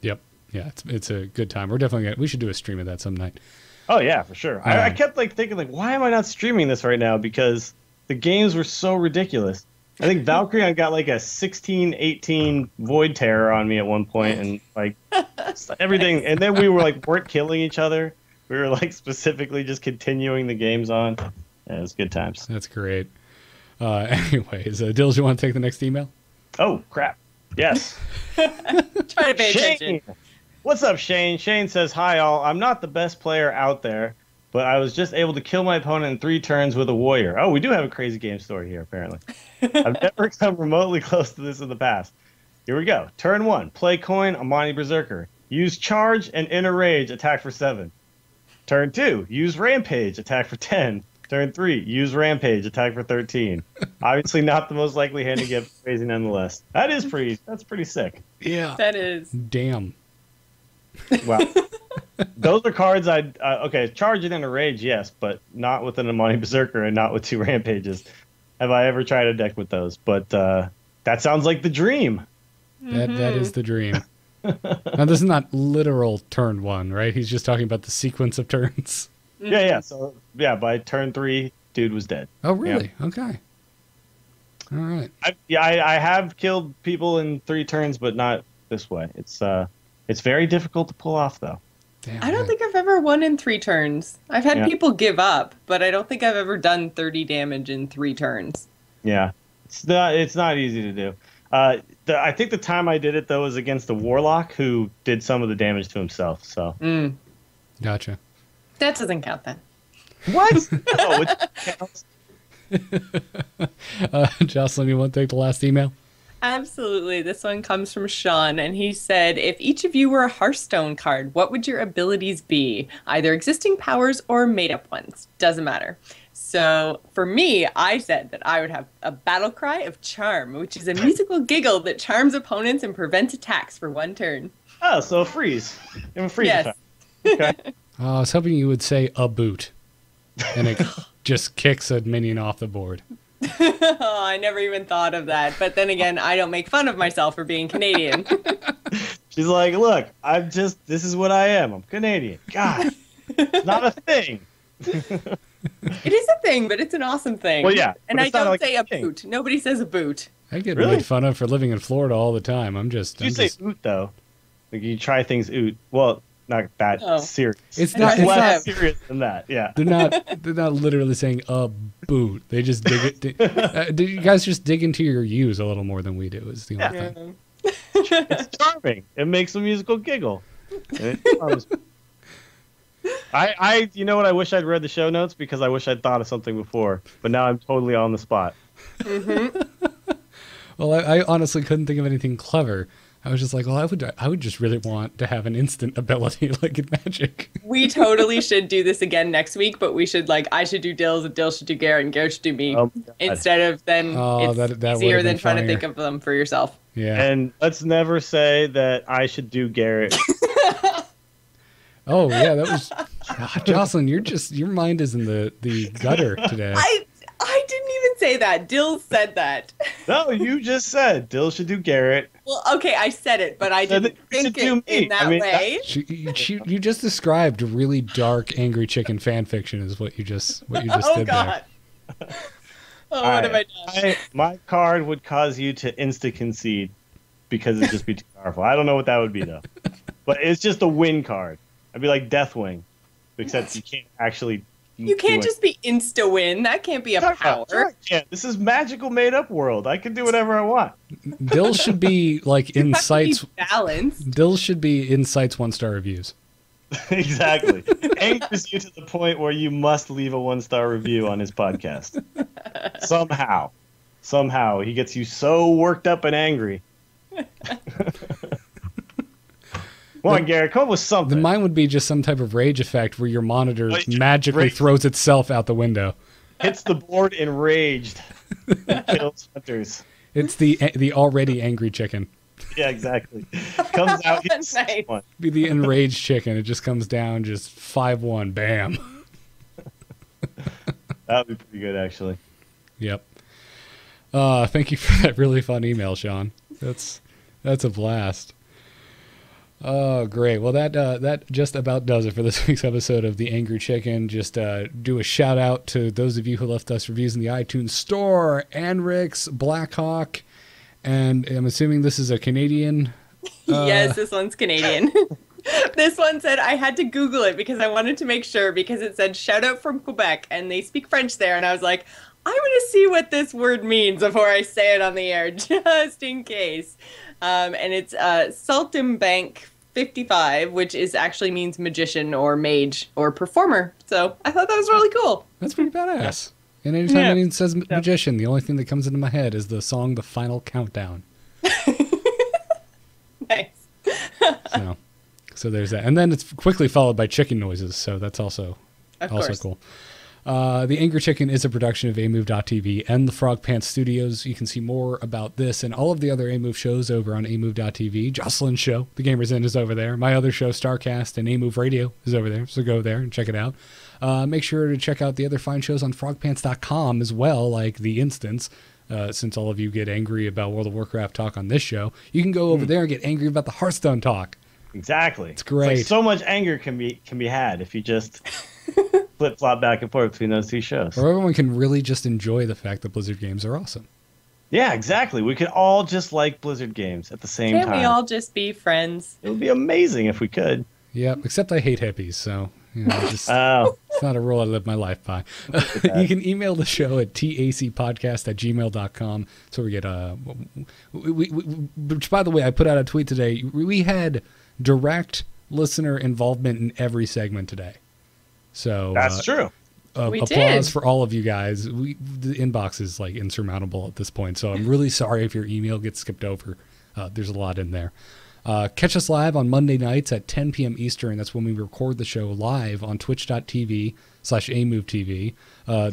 Yep. Yeah, it's a good time. We should do a stream of that some night. Oh yeah, for sure. I kept like thinking like, why am I not streaming this right now? Because the games were so ridiculous. I think Valkyrion got like a 16-18 Void Terror on me at one point, and like everything. And then we weren't killing each other. We were like specifically just continuing the games on. Yeah, it was good times. That's great. Anyways, Dills, you want to take the next email? Oh crap! Yes. Try to pay attention. What's up, Shane? Shane says, "Hi all. I'm not the best player out there, but I was just able to kill my opponent in 3 turns with a warrior." Oh, we do have a crazy game story here, apparently. I've never come remotely close to this in the past. Here we go. Turn 1, play coin, Amani Berserker. Use charge and inner rage, attack for 7. Turn 2, use rampage, attack for 10. Turn 3, use rampage, attack for 13. Obviously not the most likely hand to get, crazy nonetheless. That's pretty sick. Yeah. That is. Damn. Wow. Those are cards okay, charge and inner rage, yes, but not with an Amani Berserker and not with 2 rampages. Have I ever tried a deck with those? But that sounds like the dream. That is the dream. Now, this is not literal turn 1, right? He's just talking about the sequence of turns. Yeah. So, yeah, by turn 3, dude was dead. Oh, really? Yeah. Okay. All right. I have killed people in 3 turns, but not this way. It's very difficult to pull off, though. Damn, I don't think I've ever won in 3 turns. I've had people give up, but I don't think I've ever done 30 damage in 3 turns. Yeah, it's not easy to do. I think the time I did it, though, was against a Warlock who did some of the damage to himself. So. Gotcha. That doesn't count then. What? No, it counts. Jocelyn, you want to take the last email? Absolutely. This one comes from Sean, and he said, if each of you were a Hearthstone card, what would your abilities be? Either existing powers or made-up ones. Doesn't matter. So for me, I said that I would have a battle cry of charm, which is a musical giggle that charms opponents and prevents attacks for 1 turn. Oh, so a freeze. A freeze Yes. attack. Okay. I was hoping you would say a boot, and it just kicks a minion off the board. Oh, I never even thought of that. But then again, I don't make fun of myself for being Canadian. She's like, look, this is what I am. I'm Canadian. God, it's not a thing. It is a thing, but it's an awesome thing. Well, yeah. And I don't say a thing. boot. Nobody says a boot. I get Really? made fun of for living in Florida all the time. You say oot, though. Like, you try things oot. Well, not that serious. It's Less not serious than that, yeah. They're not literally saying a boot. They just dig it. You guys just dig into your U's a little more than we do. Is the only thing. It's charming. It makes a musical giggle. You know what? I wish I'd read the show notes because I wish I'd thought of something before. But now I'm totally on the spot. Well, I honestly couldn't think of anything clever. I was just like, well, I would just really want to have an instant ability like in Magic. We totally should do this again next week, but we should I should do Dills, and Dills should do Garrett, and Garrett should do me. Instead of then it's easier than trying to think of them for yourself. Yeah. And let's never say that I should do Garrett. Oh yeah, that was Jocelyn. Your mind is in the gutter today. I didn't even say that. Dills said that. No, you just said Dill should do Garrett. Well, okay, I said it, but I didn't think it in that way. You just described really dark, angry chicken fan fiction is what you just Oh did God. there. Oh, what have I done? My card would cause you to insta-concede because it'd just be too powerful. I don't know what that would be, though. But it's just a win card. I'd be like Deathwing, except you can't actually... You can't just be insta-win. That can't be a power. Sure I can't. This is magical made-up world. I can do whatever I want. Dill should be like Insights. Balanced. Dill should be Insights 1-star reviews. Exactly. Angers you to the point where you must leave a 1-star review on his podcast. Somehow. He gets you so worked up and angry. Come on, Garrett, come up with something. Mine would be just some type of rage effect where your monitor magically throws itself out the window. hits the board enraged, and kills hunters. It's the already angry chicken. Yeah, exactly. Comes out. Nice. Be the enraged chicken. It just comes down, just 5-1, bam. That would be pretty good, actually. Yep. Thank you for that really fun email, Sean. That's a blast. Oh, great. Well, that just about does it for this week's episode of The Angry Chicken. Just do a shout out to those of you who left us reviews in the iTunes store. Anrix, Blackhawk, and I'm assuming this is a Canadian. Yes, this one's Canadian. This one said I had to Google it because I wanted to make sure, because it said shout out from Quebec and they speak French there, and I was like, I'm going to see what this word means before I say it on the air, just in case. And it's Saltimbank 55, which actually means magician or mage or performer. So I thought that was really cool. That's pretty badass. And anytime anyone says magician, the only thing that comes into my head is the song The Final Countdown. Nice. So there's that. And then it's quickly followed by chicken noises, so that's also course. Cool. The Angry Chicken is a production of amove.tv and the Frog Pants Studios. You can see more about this and all of the other amove shows over on amove.tv. Jocelyn's show, The Gamer's Inn, is over there. My other show, Starcast and Amove Radio, is over there, so go there and check it out. Make sure to check out the other fine shows on frogpants.com as well, like The Instance. Since all of you get angry about World of Warcraft talk on this show, you can go over there and get angry about the Hearthstone talk. Exactly. It's great. It's like so much anger can be had if you just flip-flop back and forth between those two shows. Or everyone can really just enjoy the fact that Blizzard games are awesome. Yeah, exactly. We could all just like Blizzard games at the same time. Can't we all just be friends? It would be amazing if we could. Yeah, except I hate hippies, so it's not a rule I live my life by. You can email the show at tacpodcast@gmail.com. So we get which, by the way, I put out a tweet today. We had direct listener involvement in every segment today. So that's true. Applause for all of you guys. The inbox is like insurmountable at this point, so I'm really sorry if your email gets skipped over. There's a lot in there. Catch us live on Monday nights at 10 p.m. Eastern. That's when we record the show live on twitch.tv/amovetv.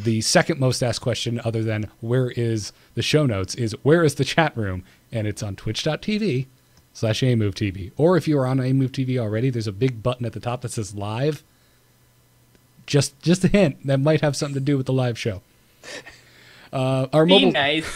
The second most asked question, other than where is the show notes, is where is the chat room? And it's on twitch.tv/amovetv. Or if you are on amovetv already, there's a big button at the top that says live. Just a hint, that might have something to do with the live show. Our Be mobile, nice.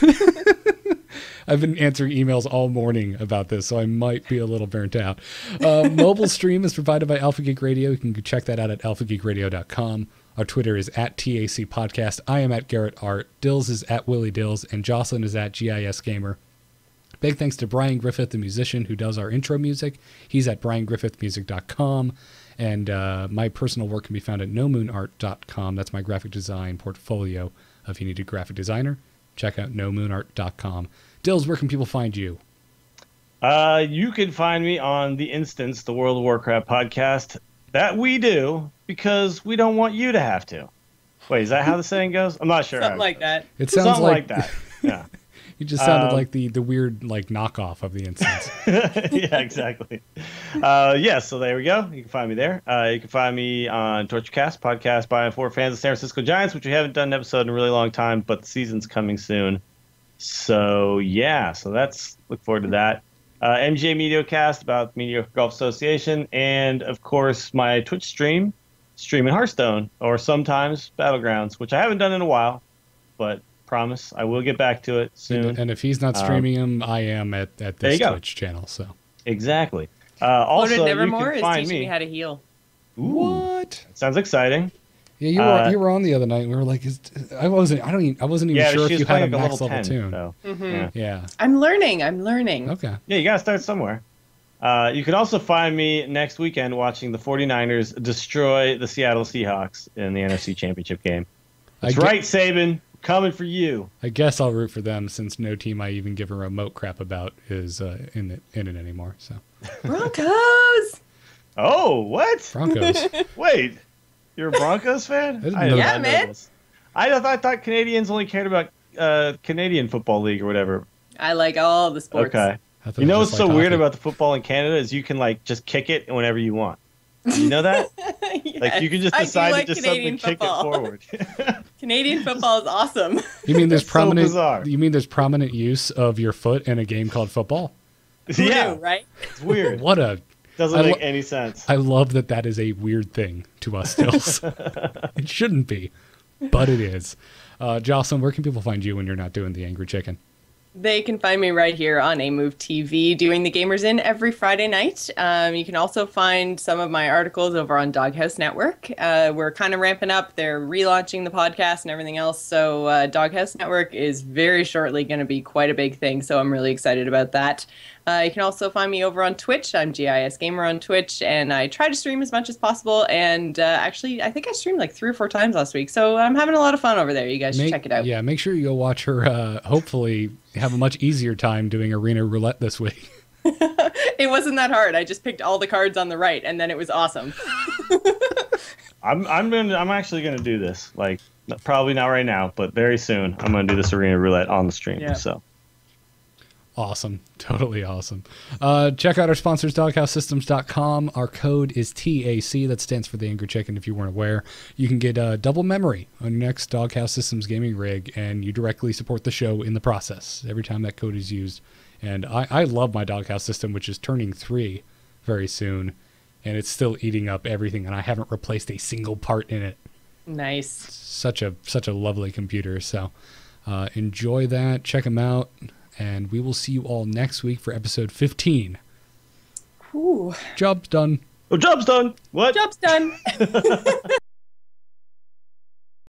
I've been answering emails all morning about this, so I might be a little burnt out. Mobile stream is provided by Alpha Geek Radio. You can check that out at alphageekradio.com. Our Twitter is at TAC Podcast. I am at Garrett Art. Dills is at Willie Dills, and Jocelyn is at GIS Gamer. Big thanks to Brian Griffith, the musician who does our intro music. He's at briangriffithmusic.com. And my personal work can be found at nomoonart.com. That's my graphic design portfolio. If you need a graphic designer, check out nomoonart.com. Dills, where can people find you? You can find me on The Instance, the World of Warcraft podcast. That we do because we don't want you to have to. Wait, is that how the saying goes? I'm not sure. Something like that. It sounds Something like that. Yeah. You just sounded like the weird knockoff of The Instance. Yeah, exactly. So there we go. You can find me there. You can find me on Torchcast, podcast by and for fans of San Francisco Giants, which we haven't done an episode in a really long time, but the season's coming soon. So yeah, look forward to that. MGA Mediocast about the Mediocre Golf Association, and of course my Twitch streaming Hearthstone, or sometimes Battlegrounds, which I haven't done in a while, but promise I will get back to it soon. And if he's not streaming them, I am at this Twitch channel. So exactly. Also, Nevermore you can find is teaching me how to heal. Ooh, what? Sounds exciting. Yeah, you were on the other night. And we were like, I wasn't even sure if you had a max level tune. So, yeah. I'm learning. Okay. Yeah, you gotta start somewhere. You can also find me next weekend watching the 49ers destroy the Seattle Seahawks in the NFC Championship game. That's right, Saban. Coming for you. I guess I'll root for them since no team I even give a remote crap about is in it anymore. So Broncos. Oh, what? Broncos. Wait, you're a Broncos fan? Yeah, man. I thought Canadians only cared about Canadian Football League or whatever. I like all the sports. Okay. You know what's so weird about the football in Canada is you can just kick it whenever you want. You know that? Yes, Like you can just I do decide like to just Canadian suddenly football. kick it forward. Canadian football is awesome. You mean there's So prominent? bizarre. You mean there's prominent use of your foot in a game called football? Who Yeah, knew, right? it's weird. What a! Doesn't I make lo- any sense. I love that is a weird thing to us still. It shouldn't be, but it is. Jocelyn, where can people find you when you're not doing the Angry Chicken? They can find me right here on A Move TV doing the Gamers In every Friday night. You can also find some of my articles over on Doghouse Network. We're kind of ramping up. They're relaunching the podcast and everything else. So Doghouse Network is very shortly going to be quite a big thing. So I'm really excited about that. You can also find me over on Twitch. I'm GIS Gamer on Twitch, and I try to stream as much as possible. And actually, I think I streamed like 3 or 4 times last week. So I'm having a lot of fun over there. You guys should check it out. Yeah, make sure you go watch her. Hopefully, have a much easier time doing Arena Roulette this week. It wasn't that hard. I just picked all the cards on the right, and then it was awesome. I'm actually gonna do this. Like probably not right now, but very soon. I'm gonna do this Arena Roulette on the stream. Yeah. So. Awesome. Totally awesome. Check out our sponsors, doghousesystems.com. Our code is TAC. That stands for the Angry Chicken, if you weren't aware. You can get double memory on your next Doghouse Systems gaming rig, and you directly support the show in the process every time that code is used. And I love my Doghouse system, which is turning 3 very soon, and it's still eating up everything, and I haven't replaced a single part in it. Nice. Such a lovely computer. So enjoy that. Check them out. And we will see you all next week for episode 15. Ooh. Job's done. Oh, job's done. What? Job's done.